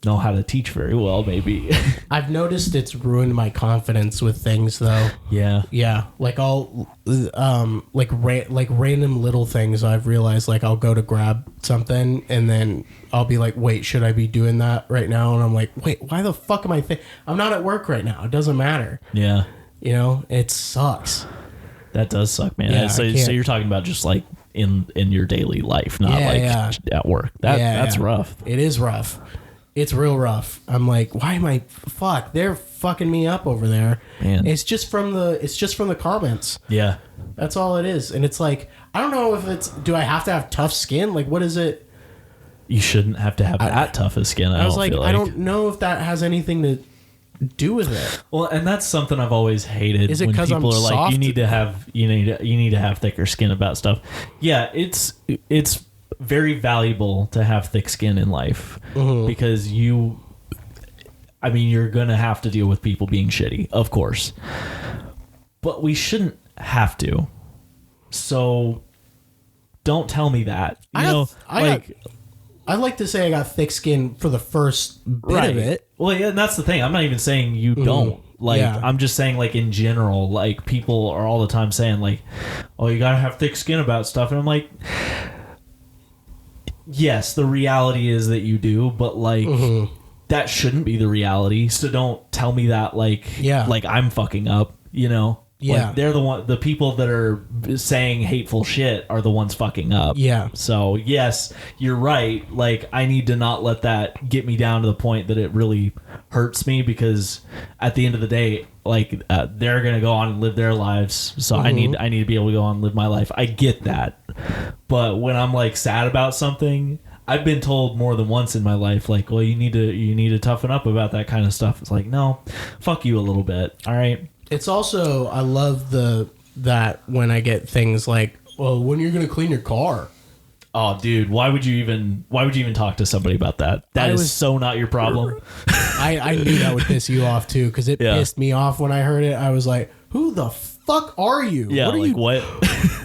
know how to teach very well, maybe. I've noticed it's ruined my confidence with things, though. Yeah. Like I'll like random little things. I've realized like I'll go to grab something and then I'll be like, wait, should I be doing that right now? And I'm like, wait, why the fuck am I? I'm not at work right now. It doesn't matter. Yeah. It sucks. That does suck, man. Yeah, so you're talking about just like in your daily life, not at work. That's rough. It is rough. It's real rough. I'm like, why am I? Fuck, they're fucking me up over there. Man. It's just from the comments. Yeah, that's all it is. And it's like, I don't know if do I have to have tough skin? Like, what is it? You shouldn't have to have that tough of skin. I don't know if that has anything to do with it. Well, and that's something I've always hated. Is it because people are like, you need to have thicker skin about stuff? Yeah, it's very valuable to have thick skin in life because you're gonna have to deal with people being shitty, of course, but we shouldn't have to. So don't tell me that. I'd like to say I got thick skin for the first bit of it. Well, yeah, and that's the thing. I'm not even saying you don't. Like, I'm just saying, like, in general, like, people are all the time saying, like, oh, you gotta have thick skin about stuff. And I'm like, yes, the reality is that you do, but, like, that shouldn't be the reality. So don't tell me that, like I'm fucking up, Yeah. Like they're the people that are saying hateful shit are the ones fucking up. Yeah. So, yes, you're right. Like, I need to not let that get me down to the point that it really hurts me, because at the end of the day, like, they're going to go on and live their lives. So I need to be able to go on and live my life. I get that. But when I'm like sad about something, I've been told more than once in my life, like, well, you need to toughen up about that kind of stuff. It's like, no, fuck you a little bit. All right. It's also, I love that when I get things like, well, when you're going to clean your car. Oh, dude, why would you even talk to somebody about that? That is so not your problem. I knew that would piss you off too, because it pissed me off when I heard it. I was like, who the fuck are you? Yeah, what?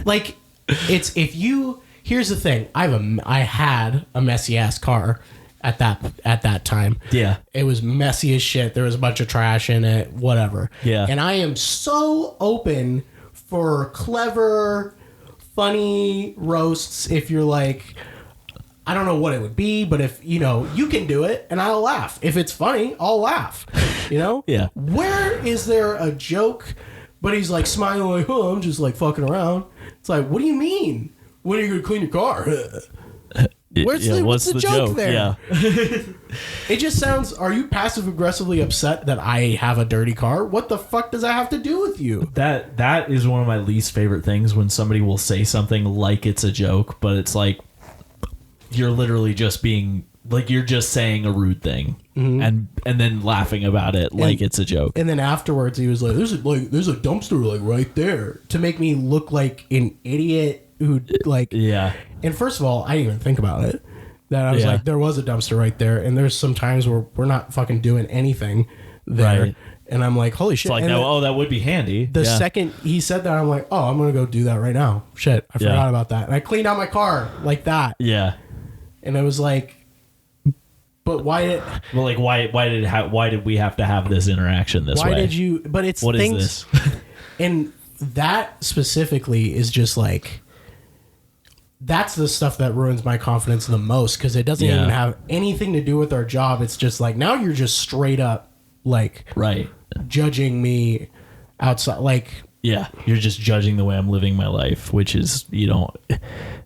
Like, here's the thing. I had a messy ass car at that time. Yeah. It was messy as shit. There was a bunch of trash in it, whatever. Yeah. And I am so open for clever, funny roasts. If you're like, I don't know what it would be, but if, you can do it and I'll laugh. If it's funny, I'll laugh. Yeah. Where is there a joke, but he's like smiling like, oh, I'm just like fucking around. It's like, what do you mean? When are you going to clean your car? What's the joke there? Yeah. It just sounds, are you passive aggressively upset that I have a dirty car? What the fuck does that have to do with you? That is one of my least favorite things, when somebody will say something like it's a joke, but it's like you're literally just being like, you're just saying a rude thing and then laughing about it like it's a joke. And then afterwards he was like, there's a dumpster like right there, to make me look like an idiot who like, yeah. And first of all, I didn't even think about it. That I was like, there was a dumpster right there, and there's some times where we're not fucking doing anything there. Right. And I'm like, holy shit. It's like, that would be handy. The second he said that, I'm like, oh, I'm going to go do that right now. Shit, I forgot about that. And I cleaned out my car like that. Yeah. And it was like, but why? Well, like why did we have to have this interaction this way? Why did you? But it's what things, is this? And that specifically is just like, that's the stuff that ruins my confidence the most, because it doesn't even have anything to do with our job. It's just like, now you're just straight up like judging me outside, like, yeah, you're just judging the way I'm living my life, which is,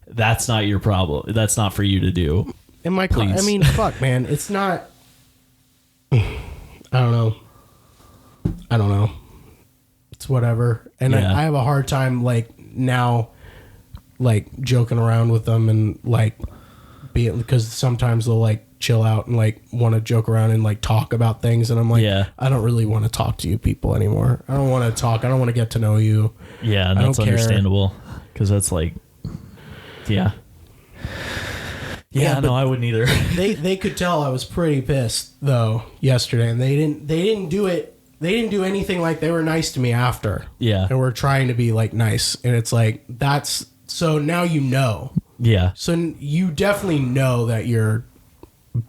that's not your problem. That's not for you to do. And I mean, fuck, man, it's not. I don't know. It's whatever. And I have a hard time, like, now, like, joking around with them and, like, because sometimes they'll, like, chill out and, like, want to joke around and, like, talk about things. And I'm like, I don't really want to talk to you people anymore. I don't want to talk. I don't want to get to know you. Yeah, and that's understandable. Because that's, like, yeah, no, I wouldn't either. they could tell I was pretty pissed, though, yesterday. And they didn't do it. They didn't do anything. Like, they were nice to me after. Yeah. And we're trying to be, like, nice. And it's like, that's... So now you know. Yeah. So you definitely know that you're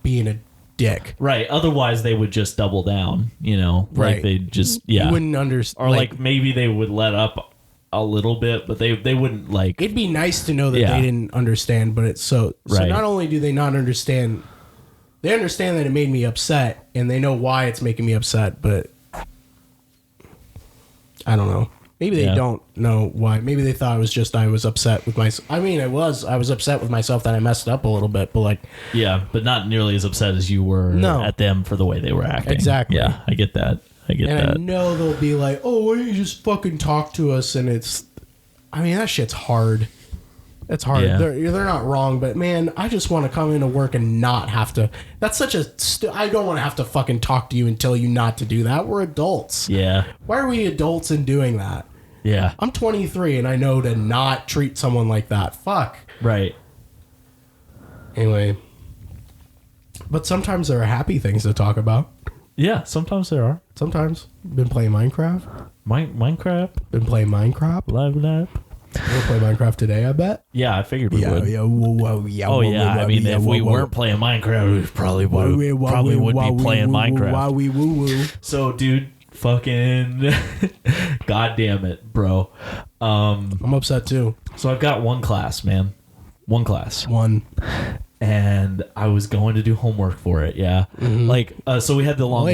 being a dick. Right. Otherwise, they would just double down, Right. Like, they just, You wouldn't understand. Or, like, maybe they would let up a little bit, but they wouldn't, like... It'd be nice to know that they didn't understand, but it's so... So not only do they not understand... They understand that it made me upset, and they know why it's making me upset, but... I don't know. Maybe they don't know why. Maybe they thought it was just I was upset with myself. I mean, I was upset with myself that I messed up a little bit, but like... Yeah, but not nearly as upset as you were at them for the way they were acting. Exactly. Yeah, I get that. And I know they'll be like, oh, why don't you just fucking talk to us? And it's... I mean, that shit's hard. It's hard. Yeah. They're not wrong, but man, I just want to come into work and not have to... That's such a... I don't want to have to fucking talk to you and tell you not to do that. We're adults. Yeah. Why are we adults in doing that? Yeah. I'm 23 and I know to not treat someone like that. Fuck. Right. Anyway. But sometimes there are happy things to talk about. Yeah, sometimes there are. Sometimes. Been playing Minecraft. Minecraft? Been playing Minecraft. Live. We'll play Minecraft today, I bet. Yeah, I figured we would. Yeah, I mean, if we weren't playing Minecraft, we probably would be playing Minecraft. So, dude, fucking god damn it, bro. I'm upset too. So I've got one class, man. One. And I was going to do homework for it, yeah. Mm-hmm. Like, so we had the long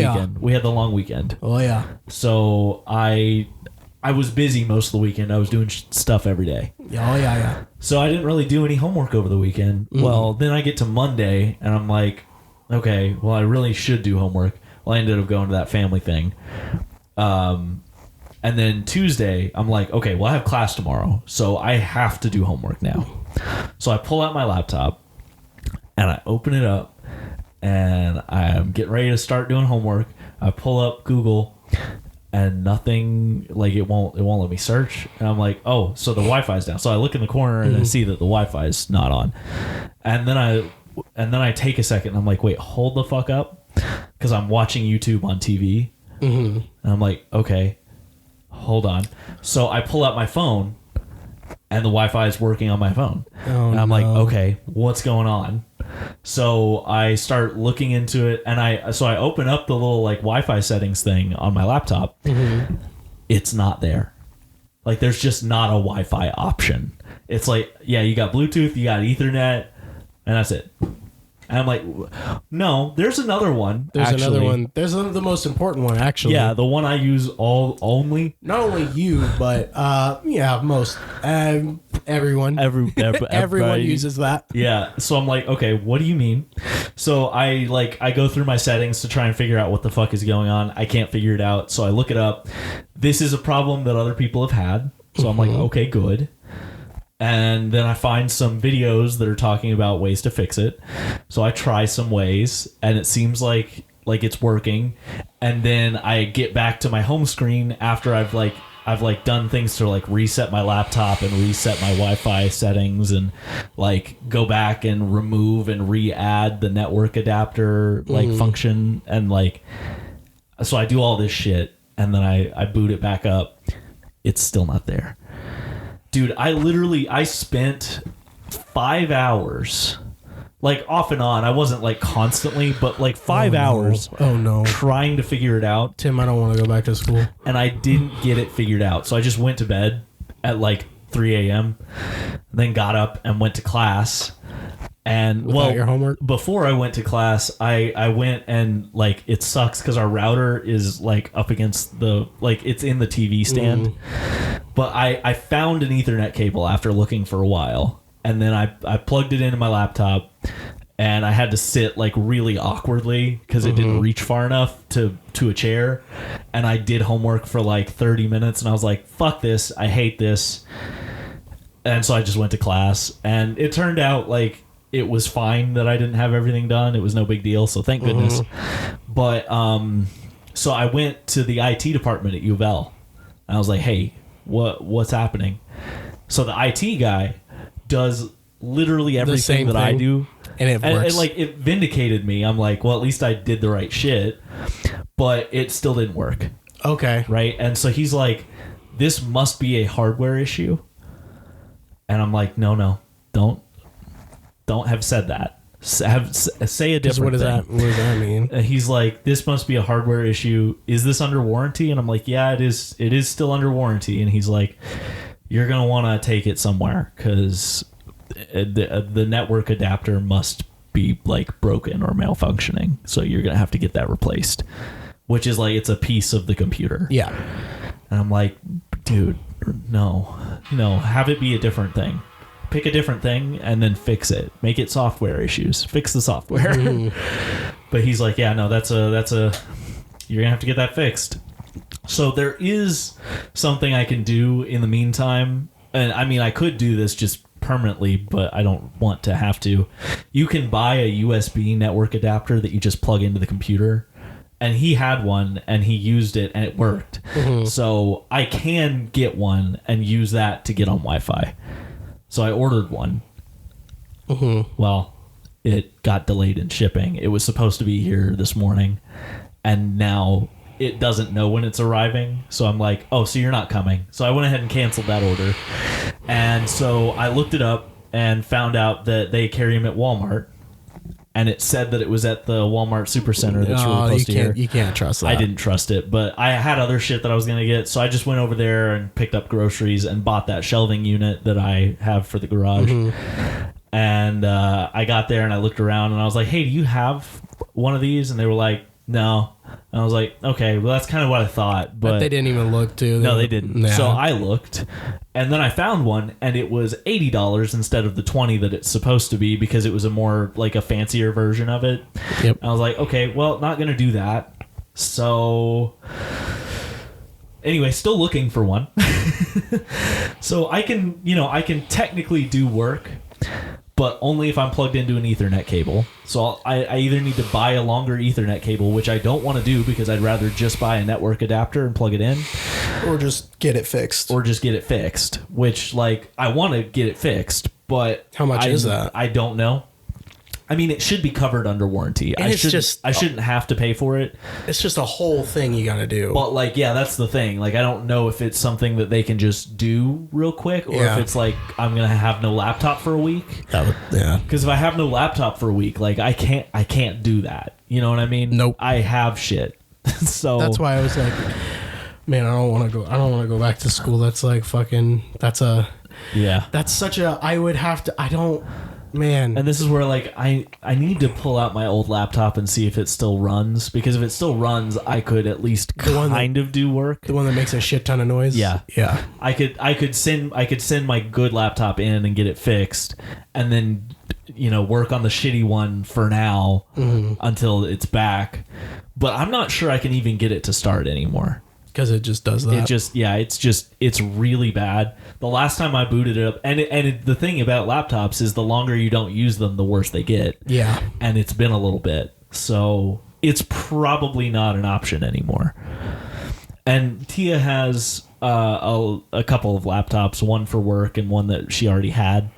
weekend. Oh, yeah. So I was busy most of the weekend. I was doing stuff every day. Oh, yeah. So I didn't really do any homework over the weekend. Mm-hmm. Well, then I get to Monday, and I'm like, okay, well, I really should do homework. Well, I ended up going to that family thing. And then Tuesday, I'm like, okay, well, I have class tomorrow, so I have to do homework now. So I pull out my laptop, and I open it up, and I'm getting ready to start doing homework. I pull up Google, and nothing, like, it won't let me search. And I'm like, oh, so the Wi-Fi's down. So I look in the corner, and I see that the Wi-Fi's not on. And then I take a second, and I'm like, wait, hold the fuck up, because I'm watching YouTube on TV. Mm-hmm. And I'm like, okay, hold on. So I pull out my phone, and the Wi-Fi is working on my phone. Oh, and I'm like, okay, what's going on? So I start looking into it, and I open up the little, like, Wi-Fi settings thing on my laptop. Mm-hmm. It's not there. Like, there's just not a Wi-Fi option. It's like, yeah, you got Bluetooth, you got Ethernet, and that's it. And I'm like, no, there's another one. Another one. There's the most important one, actually. Yeah, the one I use only. Not only you, but most everyone. Everyone uses that. Yeah. So I'm like, okay, what do you mean? So I go through my settings to try and figure out what the fuck is going on. I can't figure it out. So I look it up. This is a problem that other people have had. So I'm like, okay, good. And then I find some videos that are talking about ways to fix it. So I try some ways, and it seems like it's working. And then I get back to my home screen after I've done things to, like, reset my laptop and reset my Wi-Fi settings and, like, go back and remove and re-add the network adapter, like, function. And, like, so I do all this shit, and then I boot it back up. It's still not there. Dude, I spent 5 hours like off and on. I wasn't like constantly, but like 5 hours. Oh no! Trying to figure it out. Tim, I don't want to go back to school. And I didn't get it figured out, so I just went to bed at like 3 a.m. Then got up and went to class. And without your homework? Before I went to class, I went and like it sucks because our router is like up against the like it's in the TV stand. But I found an Ethernet cable after looking for a while, and then I plugged it into my laptop, and I had to sit like really awkwardly because it didn't reach far enough to a chair, and I did homework for like 30 minutes, and I was like, fuck this, I hate this. And so I just went to class, and it turned out like it was fine that I didn't have everything done. It was no big deal, so thank goodness. But so I went to the IT department at U of L. And I was like, hey, what's happening? So the IT guy does literally everything that I do. And it works. And it vindicated me. I'm like, well, at least I did the right shit. But it still didn't work. Okay. Right? And so he's like, this must be a hardware issue. And I'm like, no, don't have said that. Say a different thing. What does that mean? He's like, this must be a hardware issue. Is this under warranty? And I'm like, yeah, it is. It is still under warranty. And he's like, you're gonna want to take it somewhere because the network adapter must be like broken or malfunctioning. So you're gonna have to get that replaced. Which is like, it's a piece of the computer. Yeah. And I'm like, dude, no, have it be a different thing. Pick a different thing and then fix it. Make it software issues. Fix the software. But he's like, yeah, no, that's a you're gonna have to get that fixed. So there is something I can do in the meantime. And I mean, I could do this just permanently, but I don't want to have to. You can buy a USB network adapter that you just plug into the computer. And he had one and he used it and it worked. So I can get one and use that to get on Wi-Fi. So I ordered one. Well, it got delayed in shipping. It was supposed to be here this morning, and now it doesn't know when it's arriving. So I'm like, oh, so you're not coming. So I went ahead and canceled that order. And so I looked it up and found out that they carry them at Walmart. And it said that it was at the Walmart Supercenter that's really close to here. You can't trust that. I didn't trust it, but I had other shit that I was going to get. So I just went over there and picked up groceries and bought that shelving unit that I have for the garage. And I got there and I looked around and I was like, hey, do you have one of these? And they were like, no. And I was like, okay, well, that's kind of what I thought. But they didn't even look, too. No, they didn't. Yeah. So I looked, and then I found one, and it was $80 instead of the $20 that it's supposed to be because it was a more, like, a fancier version of it. Yep. I was like, okay, well, not going to do that. So anyway, still looking for one. So I can technically do work, but only if I'm plugged into an Ethernet cable. So I either need to buy a longer Ethernet cable, which I don't want to do because I'd rather just buy a network adapter and plug it in. Or just get it fixed. Which, like, I want to get it fixed, but... How much is that? I don't know. I mean, it should be covered under warranty. I shouldn't have to pay for it. It's just a whole thing you got to do. But, like, yeah, that's the thing. Like, I don't know if it's something that they can just do real quick or if it's like I'm going to have no laptop for a week. Yeah. Because if I have no laptop for a week, like, I can't do that. You know what I mean? Nope. I have shit. So that's why I was like, man, I don't want to go back to school. That's like fucking, that's such a, I would have to, I don't, man. And this is where, like, I need to pull out my old laptop and see if it still runs, because if it still runs, I could at least kind of do work. The one that makes a shit ton of noise. Yeah. I could send my good laptop in and get it fixed, and then work on the shitty one for now until it's back. But I'm not sure I can even get it to start anymore. Because it just does that. It's really bad. The last time I booted it up, and the thing about laptops is the longer you don't use them, the worse they get. Yeah. And it's been a little bit. So it's probably not an option anymore. And Tia has a couple of laptops, one for work and one that she already had.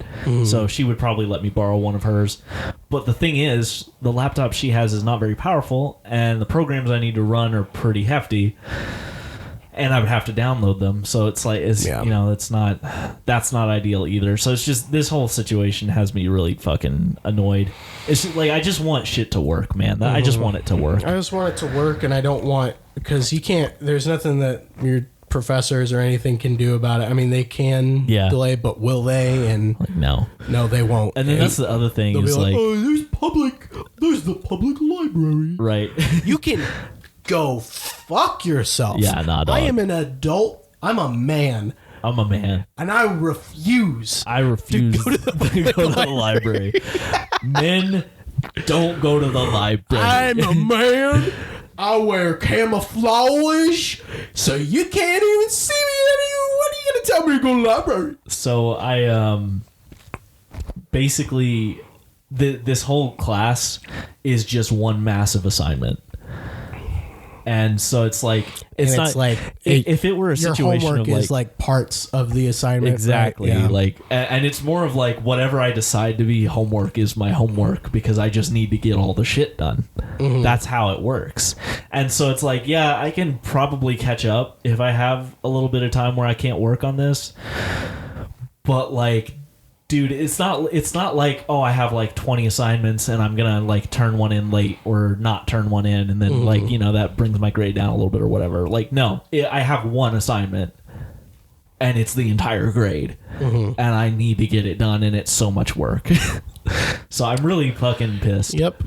So she would probably let me borrow one of hers. But the thing is, the laptop she has is not very powerful, and the programs I need to run are pretty hefty. and I would have to download them. So it's like, that's not ideal either. So it's just, this whole situation has me really fucking annoyed. It's just, like, I just want shit to work, man. I just want it to work. I just want it to work, and I don't want, because you can't, there's nothing that your professors or anything can do about it. I mean, they can delay, but will they? And like, no, they won't. And then that's the other thing is like, oh, there's the public library, right? You can go fuck yourself. Yeah, nah, dog. I am an adult. I'm a man. And I refuse. To go to the library. Men don't go to the library. I'm a man. I wear camouflage, so you can't even see me. What are you gonna tell me to go to the library? So I basically this whole class is just one massive assignment. And so it's like it's not like if it were a situation your homework of like, is like parts of the assignment, exactly, right? Yeah. Like, and it's more of like whatever I decide to be homework is my homework because I just need to get all the shit done. Mm-hmm. That's how it works. And so it's like, yeah, I can probably catch up if I have a little bit of time where I can't work on this, but like, dude, it's not like, oh, I have like 20 assignments and I'm gonna like turn one in late or not turn one in, and then like, that brings my grade down a little bit or whatever. Like, no, I have one assignment and it's the entire grade, and I need to get it done, and it's so much work. So I'm really fucking pissed. Yep.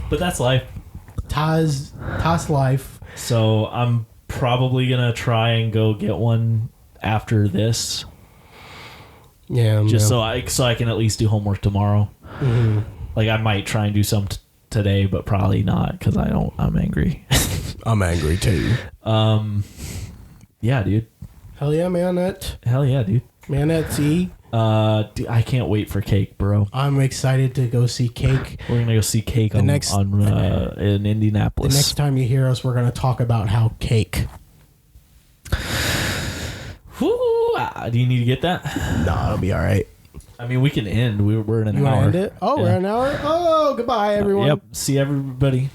But that's life. Taz life. So I'm probably gonna try and go get one after this. Yeah, just so I can at least do homework tomorrow. Mm-hmm. Like, I might try and do some today, but probably not because I'm angry. I'm angry too. Yeah, dude. Hell yeah, Manette. Hell yeah, dude. Manette T. Dude, I can't wait for Cake, bro. I'm excited to go see Cake. We're gonna go see Cake in Indianapolis. The next time you hear us, we're gonna talk about how Cake. Do you need to get that? No, it'll be all right. I mean, we can end. We're in an hour. You want to end it? Oh, we're in an hour? Oh, goodbye, everyone. Yep. See everybody.